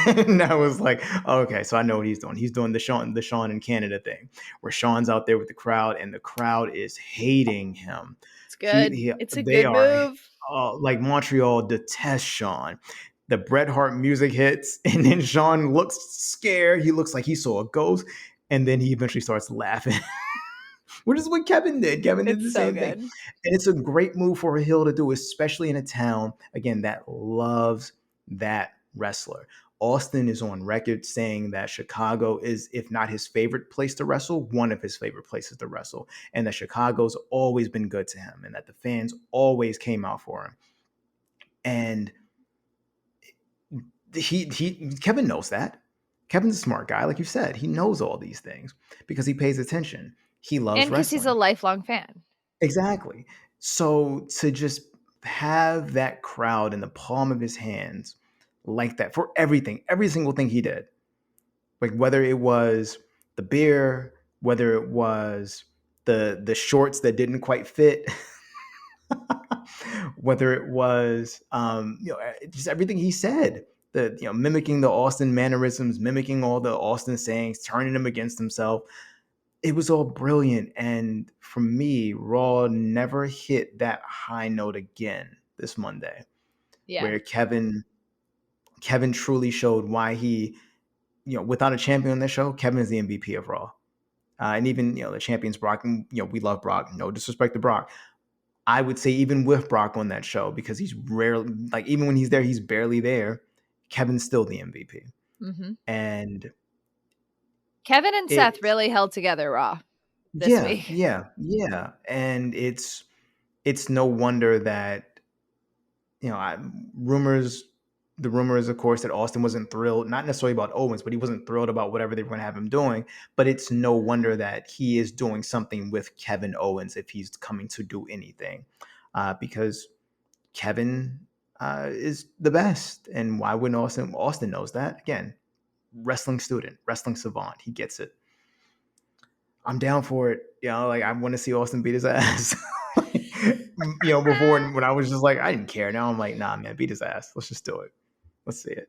And I was like, okay, so I know what he's doing. He's doing the Shawn in Canada thing, where Shawn's out there with the crowd, and the crowd is hating him. It's good. It's a They good are move. like Montreal detests Shawn. The Bret Hart music hits, and then Shawn looks scared. He looks like he saw a ghost, and then he eventually starts laughing. Which is what Kevin did. Kevin did It's the so same thing. good. And it's a great move for a heel to do, especially in a town, again, that loves that wrestler. Austin is on record saying that Chicago is, if not his favorite place to wrestle, one of his favorite places to wrestle. And that Chicago's always been good to him and that the fans always came out for him. And Kevin knows that. Kevin's a smart guy, like you said. He knows all these things because he pays attention. He loves And because he's a wrestling. lifelong fan. Exactly. So to just have that crowd in the palm of his hands like that for everything, every single thing he did, like whether it was the beer, whether it was the shorts that didn't quite fit, whether it was just everything he said, the mimicking the Austin mannerisms, mimicking all the Austin sayings, turning him against himself. It was all brilliant. And for me, Raw never hit that high note again this Monday, Yeah. where Kevin truly showed why he, without a champion on this show, Kevin is the MVP of Raw. And even, the champions Brock, and, we love Brock. No disrespect to Brock. I would say even with Brock on that show, because he's rarely, like even when he's there, he's barely there. Kevin's still the MVP. Mm-hmm. And Kevin and Seth it, really held together Raw this yeah, week. yeah. And it's no wonder that, rumors, the rumor is, of course, that Austin wasn't thrilled, not necessarily about Owens, but he wasn't thrilled about whatever they were going to have him doing. But it's no wonder that he is doing something with Kevin Owens if he's coming to do anything, because Kevin is the best. And why wouldn't Austin? Austin knows that. Again, wrestling student, wrestling savant. He gets it. I'm down for it. Like I want to see Austin beat his ass. Before when I was just like, I didn't care. Now I'm like, nah, man, beat his ass. Let's just do it. Let's see it.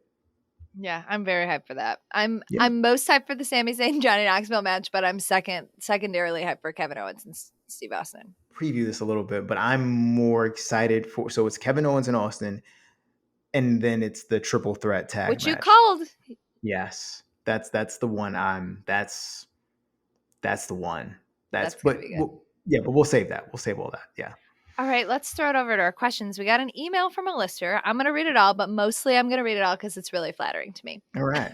Yeah, I'm very hyped for that. I'm Yeah. most hyped for the Sami Zayn Johnny Knoxville match, but I'm secondarily hyped for Kevin Owens and Steve Austin. Preview this a little bit, but I'm more excited for. So it's Kevin Owens and Austin, and then it's the triple threat tag Which match. you called. Yes, that's the one. That's the one. That's gonna be good. But we'll save that. We'll save all that. Yeah. All right, let's throw it over to our questions. We got an email from a listener. I'm going to read it all, but mostly I'm going to read it all because it's really flattering to me. All right.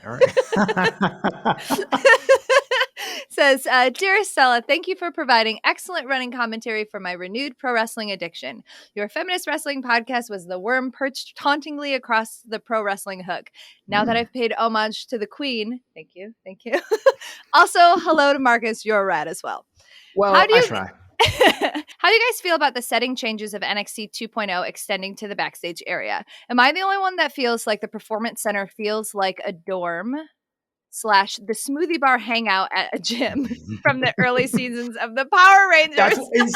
Says, Dear Stella, thank you for providing excellent running commentary for my renewed pro wrestling addiction. Your feminist wrestling podcast was the worm perched tauntingly across the pro wrestling hook. Now that I've paid homage to the queen, thank you. Also, hello to Marcus. You're rad as well. Well, I try. How do you guys feel about the setting changes of NXT 2.0 extending to the backstage area? Am I the only one that feels like the Performance Center feels like a dorm slash the smoothie bar hangout at a gym from the early seasons of the Power That's Rangers?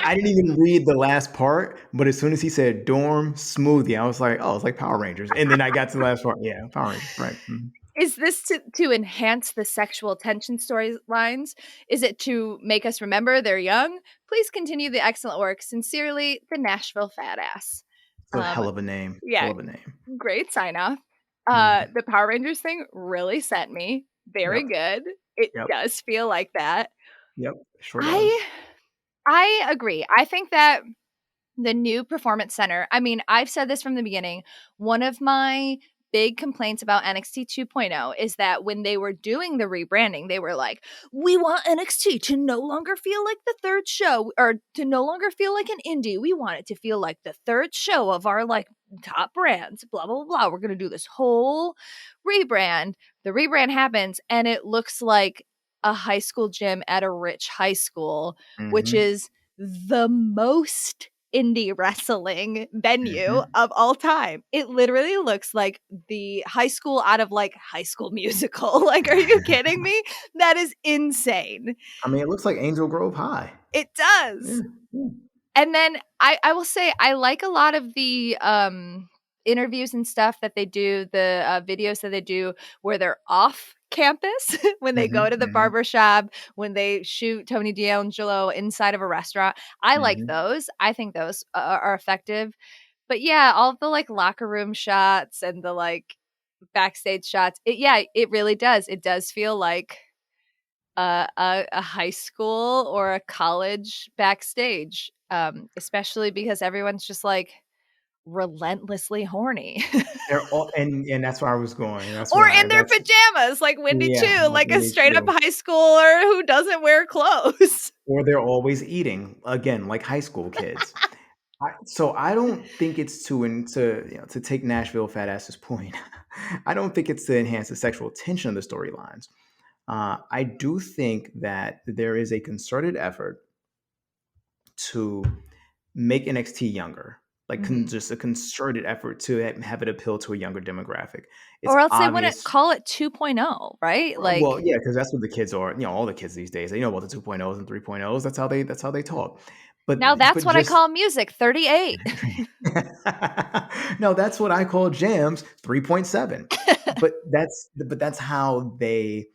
I didn't even read the last part, but as soon as he said dorm smoothie, I was like, oh, it's like Power Rangers. And then I got to the last part. Yeah, Power Rangers, right. Mhm. Is this to enhance the sexual tension storylines? Is it to make us remember they're young? Please continue the excellent work. Sincerely, the Nashville Fat Ass. It's a hell of a name. Hell Yeah, of a name. great sign off. Mhm. The Power Rangers thing really sent me. Very Yep. good. It Yep. does feel like that. Yep. Sure does. I I agree. I think that the new performance center, I mean, I've said this from the beginning. One of my big complaints about NXT 2.0 is that when they were doing the rebranding, they were like, we want NXT to no longer feel like the third show or to no longer feel like an indie. We want it to feel like the third show of our like top brands, blah, blah, blah. We're going to do this whole rebrand. The rebrand happens and it looks like a high school gym at a rich high school, which Mhm. is the most indie wrestling venue Mhm. of all time. It literally looks like the high school out of like High School Musical. Like, are you kidding me? That is insane. I mean, it looks like Angel Grove High. It Yeah. does. Yeah. And then I will say I like a lot of the interviews and stuff that they do, the videos that they do where they're off campus when they go Mhm. to the Mhm. barber shop, when they shoot Tony D'Angelo inside of a restaurant. I like Mhm. those. I think those are effective. But yeah, all the like locker room shots and the like backstage shots. It really does. It does feel like a high school or a college backstage, especially because everyone's just like relentlessly horny. They're all and that's where I was going. That's Or where in their that's pajamas, like Wendy yeah, Chu, like like a Winnie straight up Chu. high schooler who doesn't wear clothes. Or they're always eating, again, like high school kids. So I don't think it's to take Nashville Fat Ass's point. I don't think it's to enhance the sexual tension of the storylines. I do think that there is a concerted effort to make NXT younger, like Mhm. just a concerted effort to have it appeal to a younger demographic. It's Or else they wouldn't obvious. call it 2.0, right? Well, Like, yeah, because that's what the kids are. All the kids these days, they know about the 2.0s and 3.0s. That's how they talk. now that's But what I just call music, 38. no, that's what I call jams 3.7. But that's how they,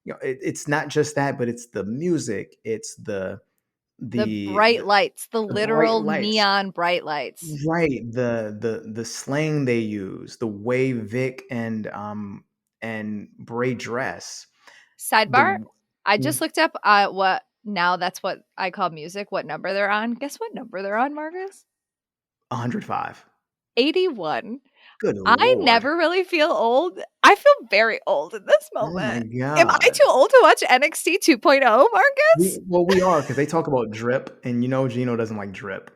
it's not just that, but it's the music, it's The the bright the, lights, the the bright literal lights, neon bright lights. right? The slang they use, the way Vic and Bray dress, Sidebar, the I just looked up what now that's what I call music, what number they're on. Guess what number they're on, Marcus? 105. 81. Good I lord! never really feel old. I feel very old in this Oh my moment. Am I god! too old to watch NXT 2.0, Marcus? We are because they talk about drip, and Gino doesn't like drip.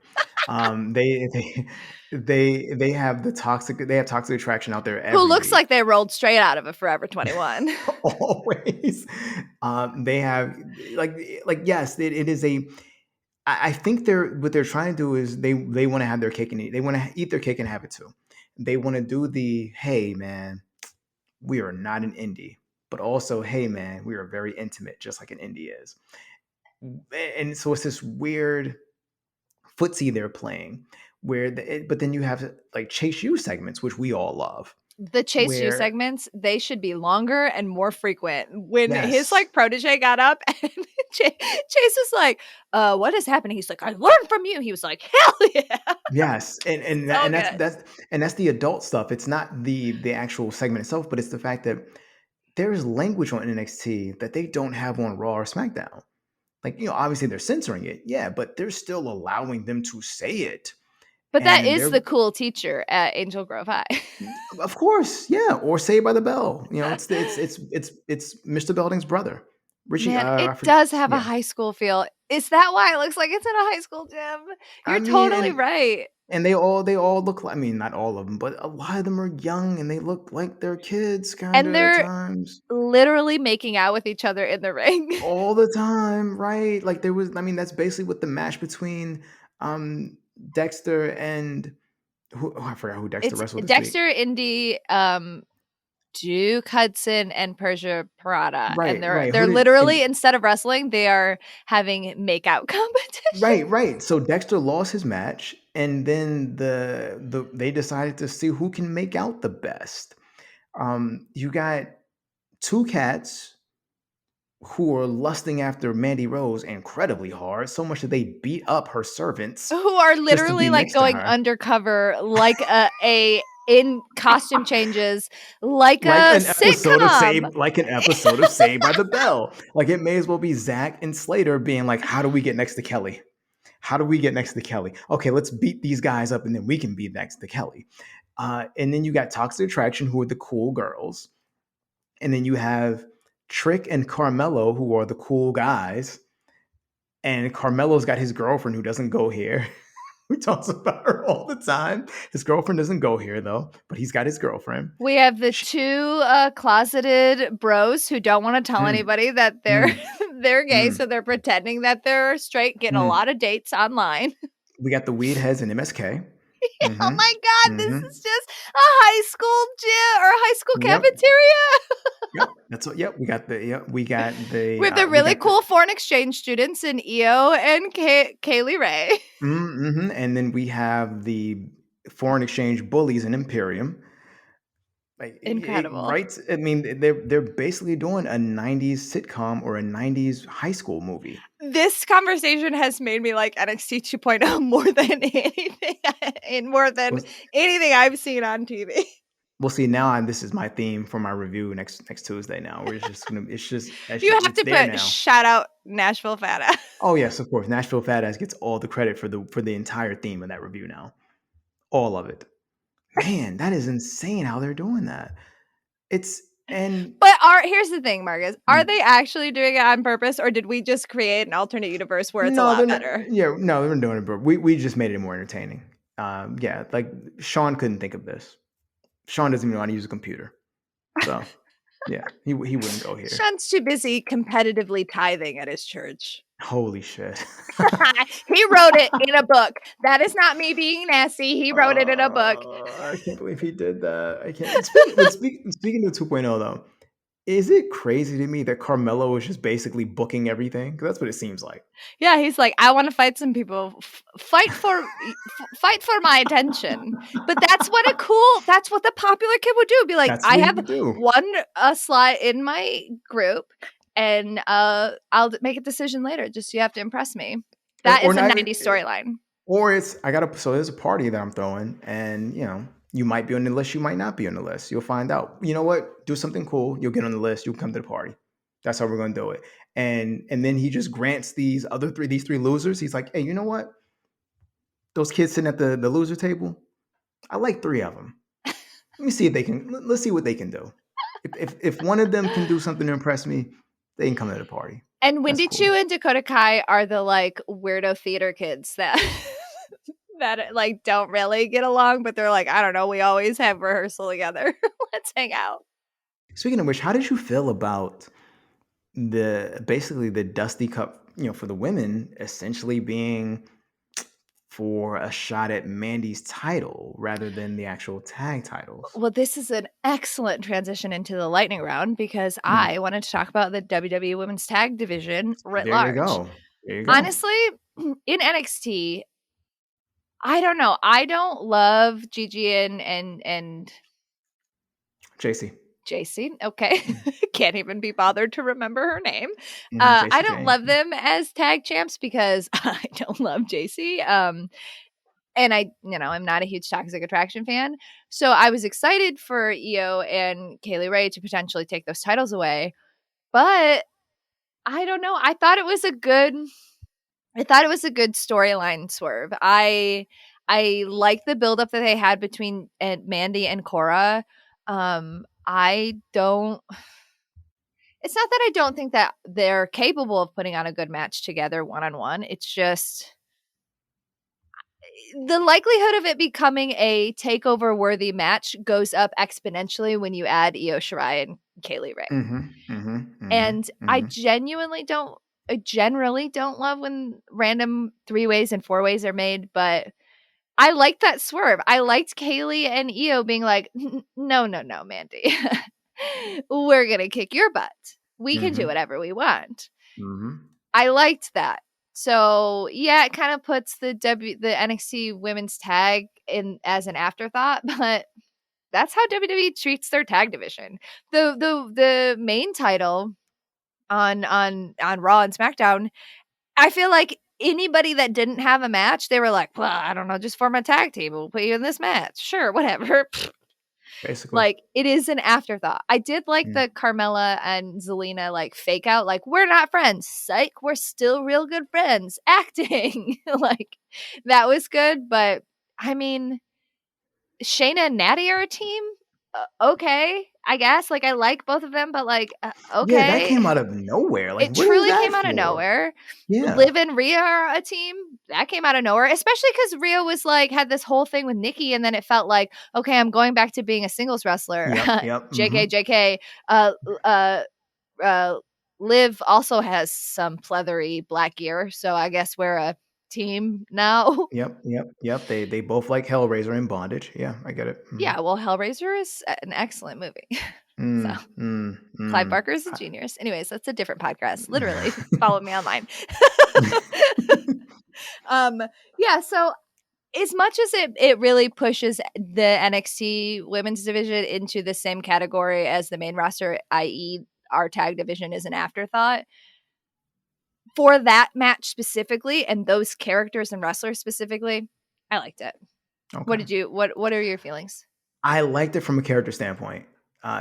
They have toxic attraction out there Who every looks week. like they rolled straight out of a Forever 21. Always. They have like yes, it is a. I think what they're trying to do is they want to have their cake and eat. They want to eat their cake and have it too. They want to do the hey man, we are not an indie, but also hey man, we are very intimate, just like an indie is. And so it's this weird footsie they're playing but then you have like Chase U segments, which we all love, The Chase U where segments, they should be longer and more frequent. When his yes, like protege got up and Chase is like, what is happening? He's like, I learned from you. He was like, hell yeah. yes, and So good. that's the adult stuff. It's not the actual segment itself, but it's the fact that there's language on NXT that they don't have on Raw or SmackDown. Like, obviously they're censoring it, yeah, but they're still allowing them to say it. But that And is they're the cool teacher at Angel Grove High. of course, yeah, or Saved by the Bell. It's Mr. Belding's brother. Richie, Man, it I forget. does have a Yeah, high school feel. Is that why it looks like it's in a high school gym? I You're mean, totally right. and they all look like, I mean, not all of them, but a lot of them are young and they look like they're kids kind And of at they're times. literally making out with each other in the ring. All the time, right? Like there was, I mean, that's basically what the match between um Dexter and who, oh, I forgot who Dexter It's wrestled this week. Dexter, Indy, Duke Hudson, and Persia Parada, and Right, right. Who they're did literally, and instead of wrestling, they are having makeout competition. right, right. So Dexter lost his match, and then the they decided to see who can make out the best. You got two cats who are lusting after Mandy Rose incredibly hard, so much that they beat up her servants Who are just to literally be like next to going her. undercover like a in costume changes like Like a an episode of sitcom. Saved by the Bell. Like it may as well be Zach and Slater being like, "How do we get next to Kelly? How do we get next to Kelly? Okay, let's beat these guys up, and then we can be next to Kelly." And then you got Toxic Attraction, who are the cool girls, and then you have Trick and Carmelo, who are the cool guys. And Carmelo's got his girlfriend who doesn't go here. We talks about her all the time. His girlfriend doesn't go here though, but he's got his girlfriend. We have the She, two closeted bros who don't want to tell mm, anybody that they're mm, they're gay, mm, so they're pretending that they're straight, getting a mm. lot of dates online. We got the weed heads and MSK. Oh Mm-hmm. my god, this Mm-hmm. is just a high school gym or a high school Yep. cafeteria. Yep. That's what. Yep. We got the. Yep. We got the. With the We really got the. cool foreign exchange students in EO and Kaylee Ray. Mm-hmm. And then we have the foreign exchange bullies in Imperium. Like Incredible. right? I mean, they're basically doing a '90s sitcom or a '90s high school movie. This conversation has made me like NXT 2.0 more than anything in more than Well, anything I've seen on TV. we'll see now. And this is my theme for my review next Tuesday. Now we're just gonna. You have It's to there put now. shout out Nashville Fat Ass. Oh yes, of course. Nashville Fat Ass gets all the credit for the entire theme of that review now. All of it. Man, that is insane how they're doing that. It's and But here's the thing, Marcus. Are mm, they actually doing it on purpose, or did we just create an alternate universe where it's a no, they're lot not. better? Yeah, no, they're doing it. But we just made it more entertaining. Yeah, like Sean couldn't think of this. Sean doesn't even know how to use a computer. So yeah, he wouldn't go here. Sean's too busy competitively tithing at his church. Holy shit. He wrote it in a book. That is not me being nasty. He wrote it in a book. I can't believe he did that. I can't. Speaking of 2.0 though, is it crazy to me that Carmelo is just basically booking everything? 'Cause that's what it seems like. Yeah, he's like, I want to fight some people. Fight for my attention. But that's what the popular kid would do. Be like, That's I what he have would do. one slot in my group, and I'll make a decision later. Just you have to impress me. That Or is a not even, 90s storyline. or it's I got to so there's a party that I'm throwing, and you might be on the list, you might not be on the list. You'll find out. You know what? Do something cool. You'll get on the list. You'll come to the party. That's how we're gonna do it. And then he just grants these three losers. He's like, hey, you know what? Those kids sitting at the loser table, I like three of them. Let me see if they can. Let's see what they can do. If one of them can do something to impress me, they can come to the party. And That's Wendy cool. Chu and Dakota Kai are the like weirdo theater kids that that like don't really get along, but they're like, I don't know, we always have rehearsal together. Let's hang out. Speaking of which, how did you feel about the basically the Dusty Cup? For the women, essentially being for a shot at Mandy's title rather than the actual tag titles. Well, this is an excellent transition into the lightning round because Mm, I wanted to talk about the WWE Women's Tag Division writ there you large. go. There you go. Honestly, in NXT, I don't know. I don't love Gigi and JC. JC. Okay. Mm, Can't even be bothered to remember her name. I JC don't Jane. love them as tag champs because I don't love JC. And I'm not a huge Toxic Attraction fan. So I was excited for Io and Kaylee Ray to potentially take those titles away. But I don't know. I thought it was a good storyline swerve. I like the buildup that they had between Mandy and Cora. I don't It's not that I don't think that they're capable of putting on a good match together one-on-one. It's just the likelihood of it becoming a takeover worthy match goes up exponentially when you add Io Shirai and Kaylee Ray. And I generally don't love when random 3-ways and 4-ways are made, but I like that swerve. I liked Kaylee and Io being like, no, no, no, Mandy. We're going to kick your butt. We can do whatever we want. I liked that. So yeah, it kind of puts the NXT women's tag in as an afterthought, but that's how WWE treats their tag division. The main title on Raw and SmackDown, I feel like anybody that didn't have a match, they were like, well, I don't know, just form a tag team. We'll put you in this match. Sure, whatever. Basically. Like, it is an afterthought. I did like the Carmella and Zelina like fake out, like, we're not friends. Psych, we're still real good friends. Acting. Like, that was good, but I mean, Shayna and Natty are a team. Okay, I guess. Like, I like both of them, but like, Yeah, that okay. came out of nowhere. Like, It what is truly that came out of for? nowhere. Yeah. Liv and Rhea are a team. That came out of nowhere, especially because Rhea was like, had this whole thing with Nikki, and then it felt like, okay, I'm going back to being a singles wrestler. Yep. Yep. JK, JK. Uh, uh, uh, Liv also has some pleathery black gear, so I guess we're a team now. Yep. Yep. Yep. They both like Hellraiser and Bondage. Yeah, I get it. Yeah, well, Hellraiser is an excellent movie. So Clive Barker is a I- genius. Anyways, that's a different podcast. Literally, follow me online. um, yeah, so as much as it really pushes the NXT women's division into the same category as the main roster, i.e., our tag division is an afterthought, for that match specifically and those characters and wrestlers specifically, I liked it. Okay. What are your feelings? I liked it from a character standpoint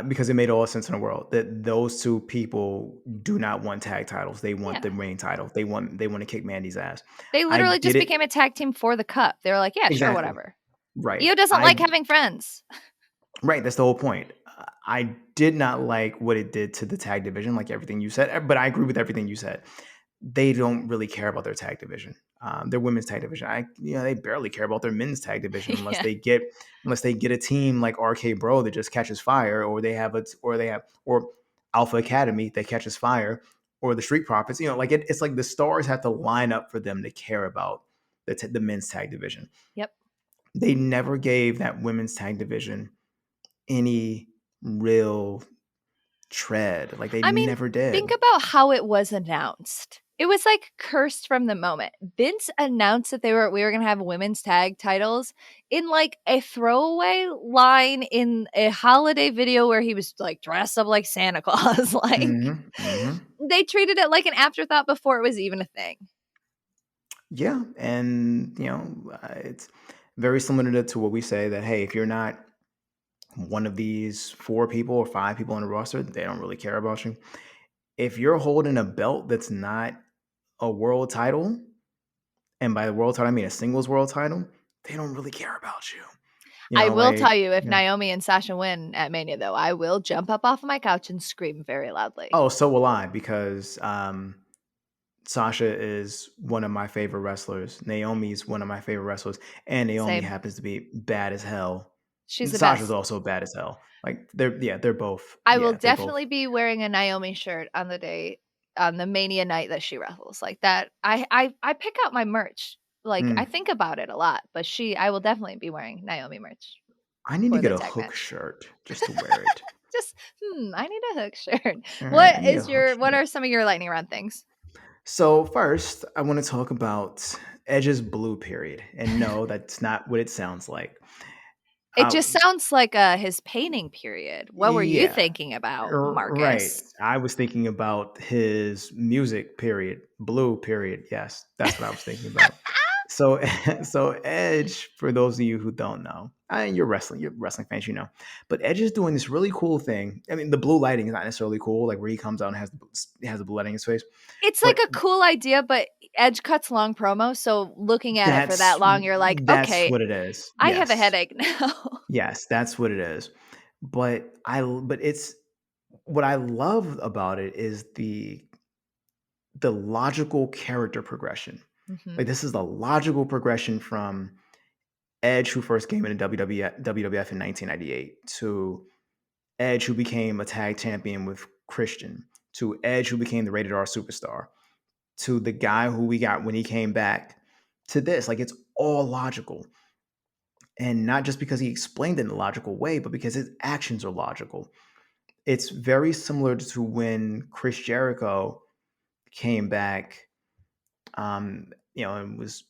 because it made all sense in the world that those two people do not want tag titles. They want Yeah. the main title. They want to kick Mandy's ass. They I literally get just it became a tag team for the cup. They were like, yeah, sure, exactly. whatever. Right. Io doesn't like having friends. Right. That's the whole point. I did not like what it did to the tag division, like everything you said, but I agree with everything you said. They don't really care about their tag division, their women's tag division. They barely care about their men's tag division Yeah. unless they get a team like RK Bro that just catches fire, or or Alpha Academy that catches fire, or the Street Profits. Like it's like the stars have to line up for them to care about the men's tag division. Yep. They never gave that women's tag division any real tread. Like they I mean, never did. think about how it was announced. It was like cursed from the moment. Vince announced that we were going to have women's tag titles in like a throwaway line in a holiday video where he was like dressed up like Santa Claus. Like, they treated it like an afterthought before it was even a thing. Yeah, and it's very similar to what we say that, hey, if you're not one of these 4 people or 5 people on the roster, they don't really care about you. If you're holding a belt that's not a world title, and by the world title I mean a singles world title, they don't really care about you. I will tell you, if Yeah. Naomi and Sasha win at Mania, though, I will jump up off of my couch and scream very loudly. Oh, so will I, because Sasha is one of my favorite wrestlers. Naomi's one of my favorite wrestlers, and Naomi Same. happens to be bad as hell. She's the Sasha's best. also bad as hell. Like they're both. I will They're both. definitely be wearing a Naomi shirt on the Mania night that she wrestles. Like that, I pick out my merch. Like, I think about it a lot, but I will definitely be wearing Naomi merch I need to for get the a tag hook match. shirt just to wear it. Just I need a hook shirt. All right, I need a hook What shirt. are some of your lightning round things? So first, I want to talk about Edge's blue period, and no, that's not what it sounds like. It just sounds like his painting period. What were you Yeah, thinking about, right. Marcus? I was thinking about his music period, blue period. Yes, that's what I was thinking about. So, so Edge, for those of you who don't know, you're wrestling fans, but Edge is doing this really cool thing. I mean, the blue lighting is not necessarily cool, like where he comes out and has the blue lighting in his face, It's like but a cool idea, but Edge cuts long promos, so looking at it for that's that long, you're like, that's okay, what it is. I have a Yes, headache now. yes, that's what it is. But it's what I love about it is the logical character progression. Mhm. Like this is the logical progression from Edge, who first came into WWF in 1998, to Edge, who became a tag champion with Christian, to Edge, who became the rated R superstar, to the guy who we got when he came back, to this. Like it's all logical. And not just because he explained it in a logical way, but because his actions are logical. It's very similar to when Chris Jericho came back, and was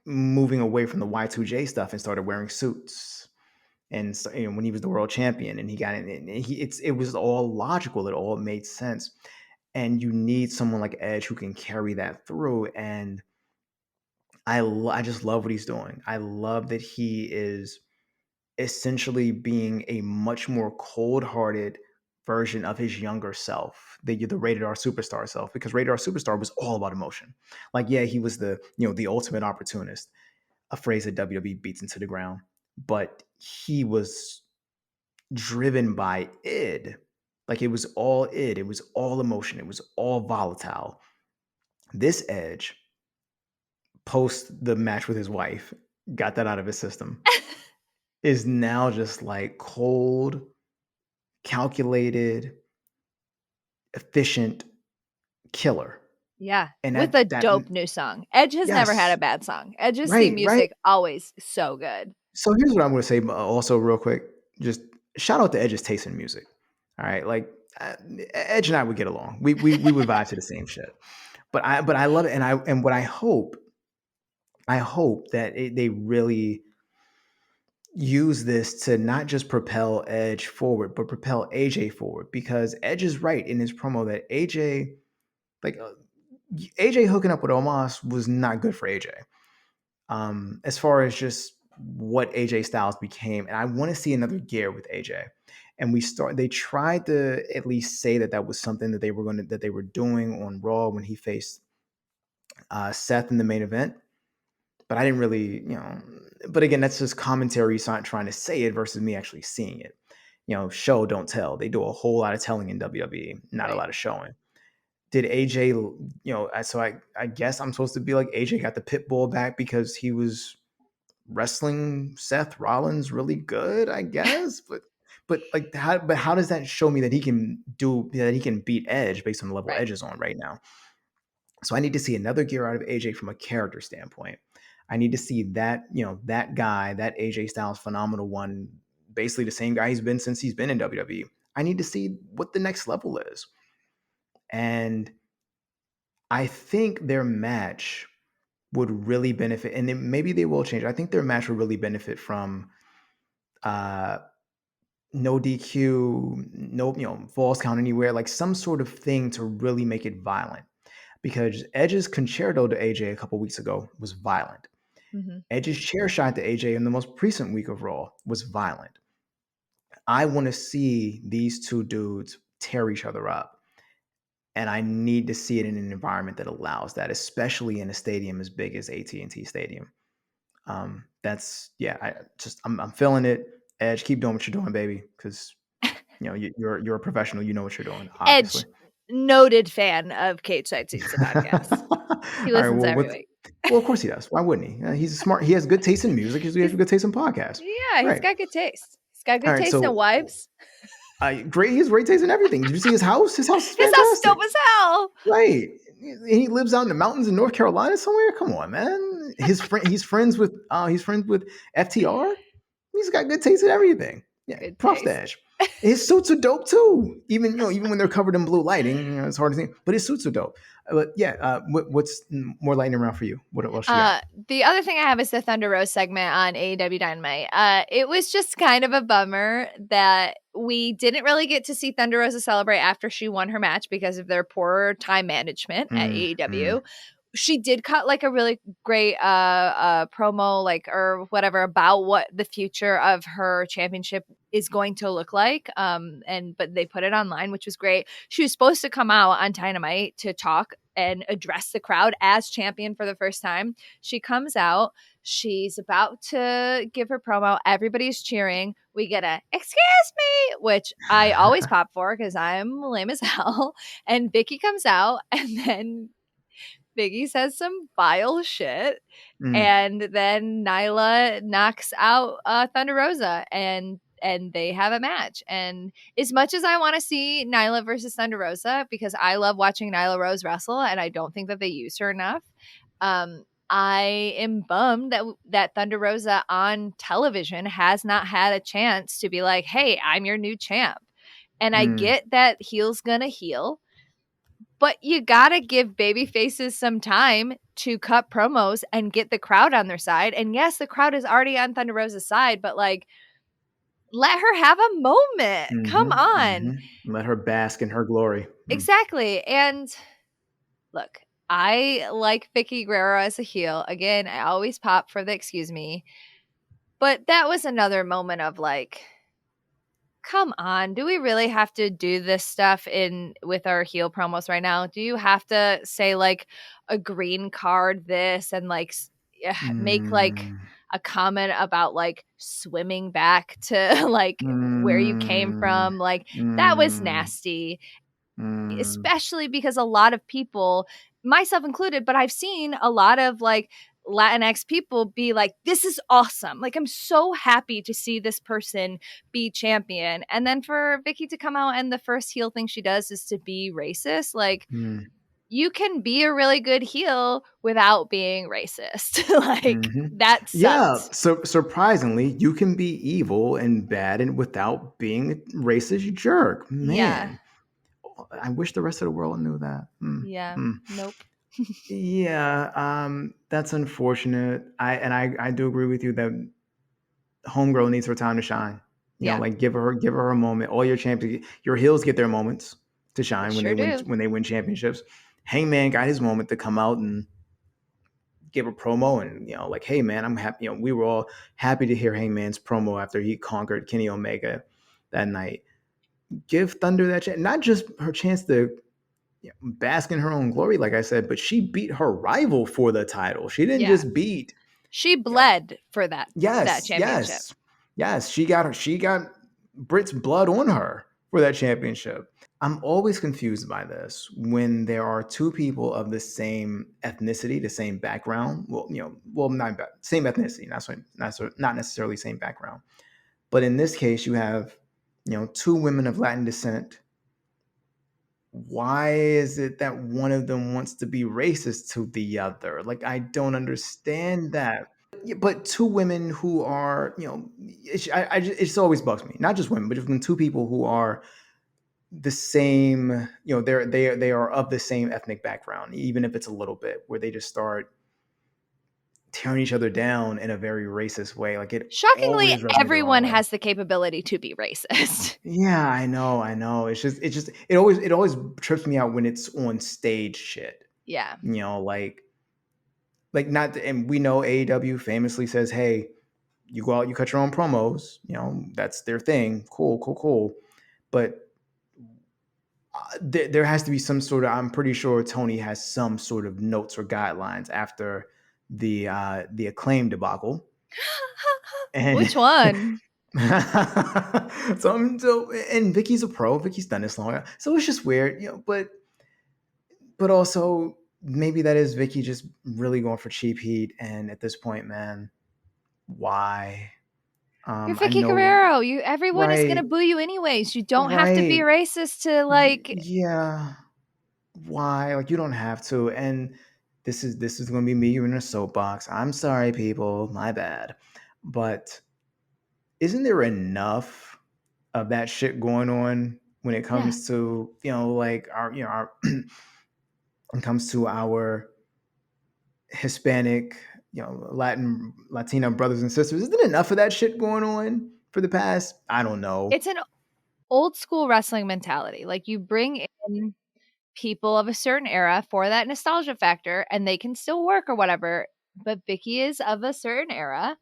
moving away from the Y2J stuff and started wearing suits. And so, when he was the world champion, and he got in, and it was all logical. It all made sense. And you need someone like Edge who can carry that through. And I just love what he's doing. I love that he is essentially being a much more cold-hearted version of his younger self, the rated R superstar self, because rated R superstar was all about emotion. Like, yeah, he was the ultimate opportunist, a phrase that WWE beats into the ground, but he was driven by id. Like it was all id, it was all emotion, it was all volatile. This Edge, post the match with his wife, got that out of his system, is now just like cold, calculated, efficient killer. Yeah, And with that a that dope new song. Edge has never had yes, a bad song. Edge's theme right, right. music always so good. So here's what I'm going to say also real quick. Just shout out to Edge's taste in music. All right, like uh, Edge and I would get along. We would vibe to the same shit. But I love it, and what I hope that they really use this to not just propel Edge forward, but propel AJ forward, because Edge is right in his promo that like AJ hooking up with Omos was not good for AJ. As far as just what AJ Styles became, and I want to see another gear with AJ. And they tried to at least say that was something that they were doing on Raw when he faced Seth in the main event. But I didn't really, but again, that's just commentary trying to say it versus me actually seeing it. Show, don't tell. They do a whole lot of telling in WWE, not a Right. lot of showing. Did AJ, so I guess I'm supposed to be like AJ got the pit bull back because he was wrestling Seth Rollins really good, I guess. But how does that show me that he can beat Edge based on the level Right. Edge is on right now? So I need to see another gear out of AJ from a character standpoint. I need to see that guy, that AJ Styles phenomenal one, basically the same guy he's been since he's been in WWE. I need to see what the next level is. And I think their match would really benefit, and then maybe they will change. I think their match would really benefit from uh no DQ, no, falls count anywhere, like some sort of thing to really make it violent. Because Edge's concerto to AJ a couple weeks ago was violent. Mhm. Edge's chair shot to AJ in the most recent week of Raw was violent. I want to see these two dudes tear each other up. And I need to see it in an environment that allows that, especially in a stadium as big as AT&T Stadium. That's yeah. I'm feeling it. Edge, keep doing what you're doing, baby, because you're a professional. You know what you're doing, obviously. Edge, noted fan of Cage Side Seats, the podcast. All He right. listens every week. Well, of course he does. Why wouldn't he? He's smart. He has good taste in music. He has He's good taste in podcasts. Yeah, he's Right. got good taste. He's got All good right. taste in So wives. great. He has great taste in everything. Did you see his house? His house is His house is fantastic. dope as hell. Right. He lives out in the mountains in North Carolina somewhere. Come on, man. His friend. He's friends with FTR. He's got good taste in everything. Yeah, Good props to taste. Edge. His suits are dope too. Even when they're covered in blue lighting, it's hard to see. But his suits are dope. But yeah, what's more lightning around for you? What else you got? The other thing I have is the Thunder Rose segment on AEW Dynamite. It was just kind of a bummer that we didn't really get to see Thunder Rosa celebrate after she won her match because of their poor time management at Mm. AEW. She did cut like a really great promo, like, or whatever, about what the future of her championship is going to look like. But they put it online, which was great. She was supposed to come out on Dynamite to talk and address the crowd as champion for the first time. She comes out. She's about to give her promo. Everybody's cheering. We get a "excuse me," which I always pop for because I'm lame as hell. And Vicky comes out, and then Vicky says some vile shit. Mm, And then Nyla knocks out Thunder Rosa, and they have a match. And as much as I want to see Nyla versus Thunder Rosa, because I love watching Nyla Rose wrestle, and I don't think that they use her enough, I am bummed that Thunder Rosa on television has not had a chance to be like, "Hey, I'm your new champ." And I mm, get that heel's gonna heel, but you gotta give baby faces some time to cut promos and get the crowd on their side. And yes, the crowd is already on Thunder Rosa's side, but like, let her have a moment. Come mhm, on. mhm. Let her bask in her glory. Mm, Exactly. And look, I like Vicky Guerrero as a heel. Again, I always pop for the excuse me. But that was another moment of like, come on, do we really have to do this stuff in with our heel promos right now? Do you have to say like a green card this and like make like mm, a comment about like swimming back to like where you came mm, from? Like that was mm, nasty, mm, especially because a lot of people, myself included, but I've seen a lot of like Latinx people be like, this is awesome. Like, I'm so happy to see this person be champion. And then for Vicky to come out and the first heel thing she does is to be racist. Like, mm, you can be a really good heel without being racist. Like, mhm. that Yeah, sucked. so surprisingly, you can be evil and bad and without being a racist jerk. Yeah. Man, I wish the rest of the world knew that. Yeah. Hmm. Nope. Yeah, that's unfortunate. I do agree with you that homegirl needs her time to shine. You know, Yeah. like give her a moment. All your champions, your heels get their moments to They shine sure do. when they win championships. Hangman got his moment to come out and give a promo and like, hey man, I'm happy. We were all happy to hear Hangman's promo after he conquered Kenny Omega that night. Give Thunder that chance, not just her chance to bask in her own glory, like I said, but she beat her rival for the title. She didn't Yeah. just beat, She you know, bled for that yes, championship. yes, yes. She got Britt's blood on her for that championship. I'm always confused by this when there are two people of the same ethnicity, the same background. Well, not same ethnicity, not necessarily same background. But in this case, you have, two women of Latin descent. Why is it that one of them wants to be racist to the other? Like, I don't understand that. Yeah, but two women who are, it just always bugs me. Not just women, but even two people who are the same, they are of the same ethnic background, even if it's a little bit, where they just start tearing each other down in a very racist way. Like it Shockingly, always rubs me the wrong everyone way. has the capability to be racist. Yeah, I know. It always trips me out when it's on stage shit. Yeah. Like not, and we know AEW famously says, "Hey, you go out, you cut your own promos. That's their thing. Cool, cool, cool." But there has to be some sort of. I'm pretty sure Tony has some sort of notes or guidelines after the Acclaim debacle, and Which one? and Vicky's a pro. Vicky's done this long, so it's just weird, but also maybe that is Vicky just really going for cheap heat, and at this point, man, why? You're I Vicky know, Guerrero. Everyone is gonna right, boo you anyways. You don't have to be right, racist to like. yeah. Why? Like you don't have to. And this is going to be me in a soapbox. I'm sorry, people. My bad. But isn't there enough of that shit going on when it Yeah. comes to like our our when it comes to our Hispanic, Latino brothers and sisters? Isn't enough of that shit going on for the past, I don't know. It's an old school wrestling mentality. Like, you bring in people of a certain era for that nostalgia factor and they can still work or whatever. But Vicky is of a certain era.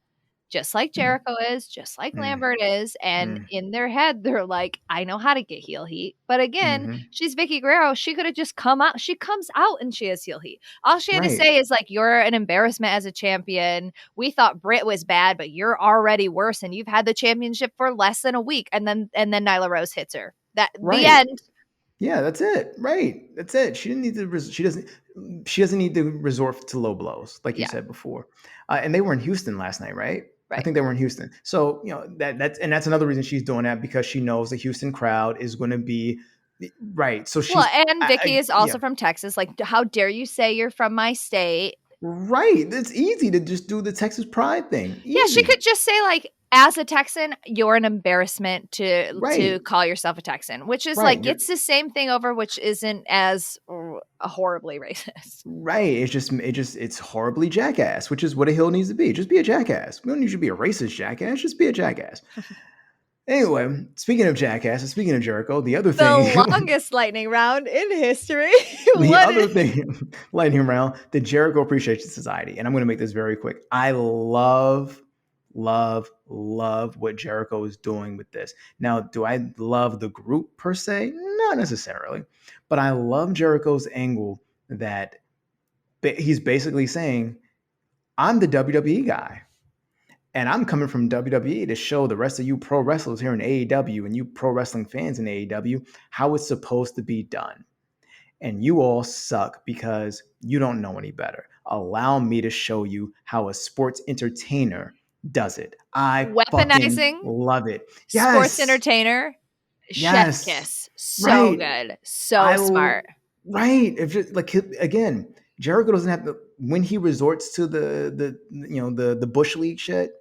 just like Mm, Jericho is, just like mm, Lambert is, and mm, in their head, they're like, "I know how to get heel heat." But again, mhm. she's Vicky Guerrero. She could have just come out. She comes out and she has heel heat. All she had to Right, say is like, "You're an embarrassment as a champion. We thought Britt was bad, but you're already worse, and you've had the championship for less than a week." And then Nyla Rose hits her. That the right. end. Yeah, that's it. Right. That's it. She didn't need to. She doesn't need to resort to low blows, like you Yeah, said before. And they were in Houston last night, right? I right. think they were in Houston. So that's another reason she's doing that, because she knows the Houston crowd is going to be right. So Well, she's and Vicky is yeah, also from Texas. Like, how dare you say you're from my state? right. It's easy to just do the Texas Pride thing. Yeah, she Easy. could just say like, as a Texan, you're an embarrassment to Right. call yourself a Texan, which is Right. like it's the same thing over, which isn't as horribly racist. Right. It's horribly jackass, which is what a hill needs to be. Just be a jackass. We don't need you to be a racist jackass. Just be a jackass. Anyway, speaking of jackass and speaking of Jericho, the other The thing, longest lightning round in history. the What other is thing, lightning round, the Jericho Appreciation Society, and I'm going to make this very quick. I love what Jericho is doing with this. Now, do I love the group per se? Not necessarily, but I love Jericho's angle that he's basically saying, I'm the WWE guy. And I'm coming from WWE to show the rest of you pro wrestlers here in AEW and you pro wrestling fans in AEW how it's supposed to be done. And you all suck because you don't know any better. Allow me to show you how a sports entertainer does it. I fucking weaponizing love it. sports Yes. entertainer? Chef's Yes. kiss. So Right. good. So I smart. right. If just like again, Jericho doesn't have to when he resorts to the bush league shit,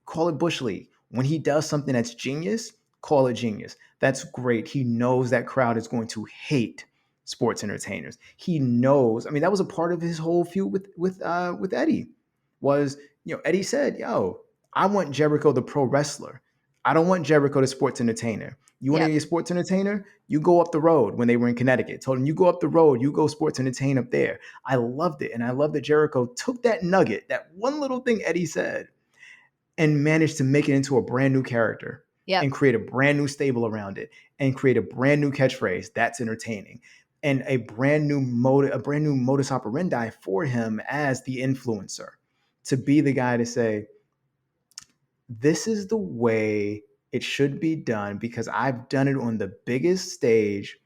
call it bush league. When he does something that's genius, call it genius. That's great. He knows that crowd is going to hate sports entertainers. He knows. I mean, that was a part of his whole feud with Eddie. Was Eddie said, "Yo, I want Jericho the pro wrestler. I don't want Jericho the sports entertainer. You want to Yep. be a sports entertainer? You go up the road." When they were in Connecticut, told him, "You go up the road. You go sports entertain up there." I loved it, and I love that Jericho took that nugget, that one little thing Eddie said, and managed to make it into a brand new character Yep. and create a brand new stable around it and create a brand new catchphrase that's entertaining and a brand new modus operandi for him as the influencer, to be the guy to say, this is the way it should be done because I've done it on the biggest stage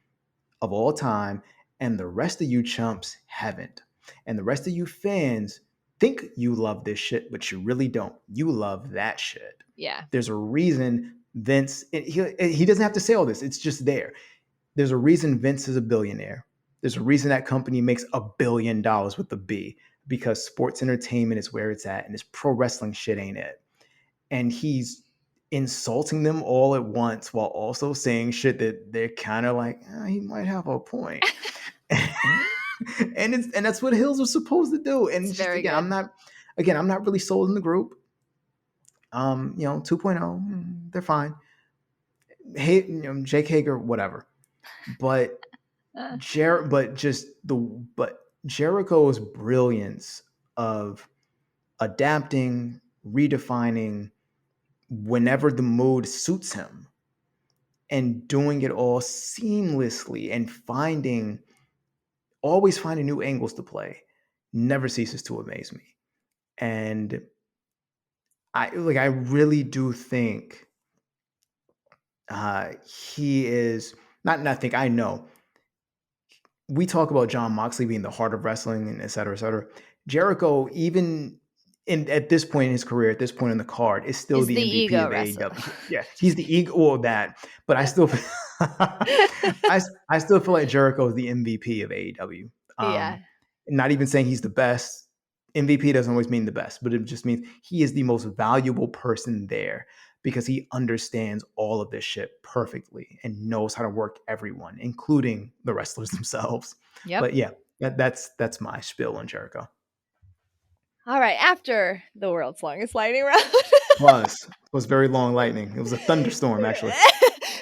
of all time, and the rest of you chumps haven't. And the rest of you fans think you love this shit, but you really don't. You love that shit. Yeah. There's a reason Vince, he doesn't have to say all this, it's just there. There's a reason Vince is a billionaire. There's a reason that company makes $1 billion with a B, because sports entertainment is where it's at, and this pro wrestling shit ain't it. And he's insulting them all at once while also saying shit that they're kind of like, he might have a point. And that's what Hills was supposed to do. And It's it's just very good. I'm not really sold in the group. 2.0, they're fine. Hey, Jake Hager, whatever. But Uh, but Jericho's brilliance of adapting, redefining whenever the mood suits him, and doing it all seamlessly and always finding new angles to play, never ceases to amaze me. And I really do think he is not think I know. We talk about John Moxley being the heart of wrestling and et cetera, et cetera. Jericho, even at this point in his career, at this point in the card, is still is the the MVP ego of wrestle. AEW. Yeah, he's the ego of that. But I still, I still feel like Jericho is the MVP of AEW. Yeah. Not even saying he's the best. MVP doesn't always mean the best, but it just means he is the most valuable person there because he understands all of this shit perfectly and knows how to work everyone, including the wrestlers themselves. Yep. But yeah, that's my spiel on Jericho. All right. After the world's longest lightning round, Was very long lightning. It was a thunderstorm actually.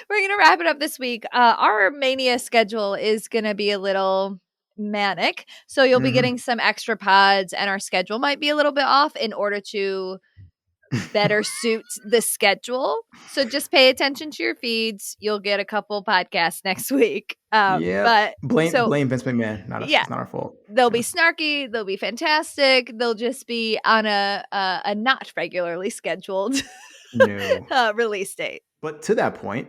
we're gonna wrap it up this week. Our Mania schedule is gonna be a little manic, so you'll be Hmm. getting some extra pods, and our schedule might be a little bit off in order to better suits the schedule. So just pay attention to your feeds. You'll get a couple podcasts next week. Yeah. But so Blame Vince McMahon. Not us. yeah, It's not our fault. they'll be Yeah. snarky. They'll be fantastic. They'll just be on a not regularly scheduled No. release date. But to that point,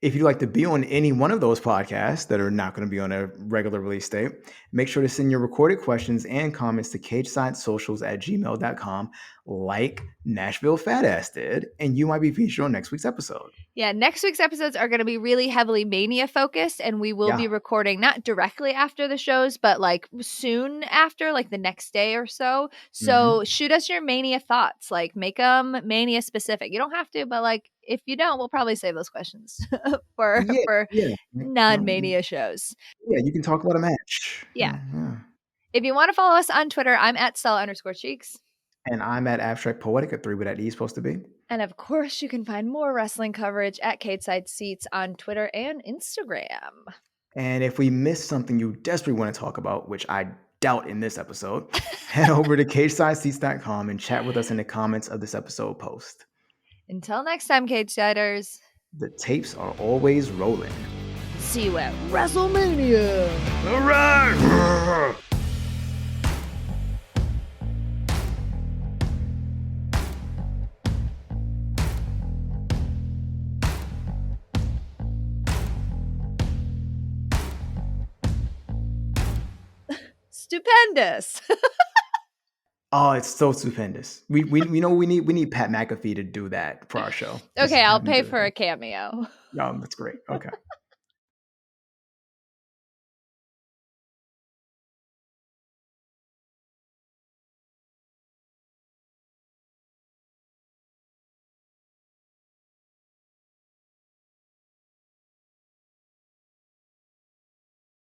if you'd like to be on any one of those podcasts that are not going to be on a regular release date, make sure to send your recorded questions and comments to cagesidesocials@gmail.com like Nashville Fat Ass did, and you might be featured on next week's episode. Yeah, next week's episodes are going to be really heavily Mania focused, and we will be recording not directly after the shows, but like soon after, like the next day or so. So shoot us your Mania thoughts, like make them Mania specific. You don't have to, but like if you don't, we'll probably save those questions for non-Mania shows. Yeah, you can talk about a match. Yeah. If you want to follow us on Twitter, I'm at Stella_Cheeks. And I'm at Abstract Poetic, a 3 where that E is supposed to be. And of course, you can find more wrestling coverage at Cageside Seats on Twitter and Instagram. And if we missed something you desperately want to talk about, which I doubt in this episode, head over to cagesideseats.com and chat with us in the comments of this episode post. Until next time, Cagesiders. The tapes are always rolling. See you at WrestleMania. All right. Stupendous. Oh, it's so stupendous. We know we need Pat McAfee to do that for our show. Okay, I'll pay for a cameo. That's great. Okay.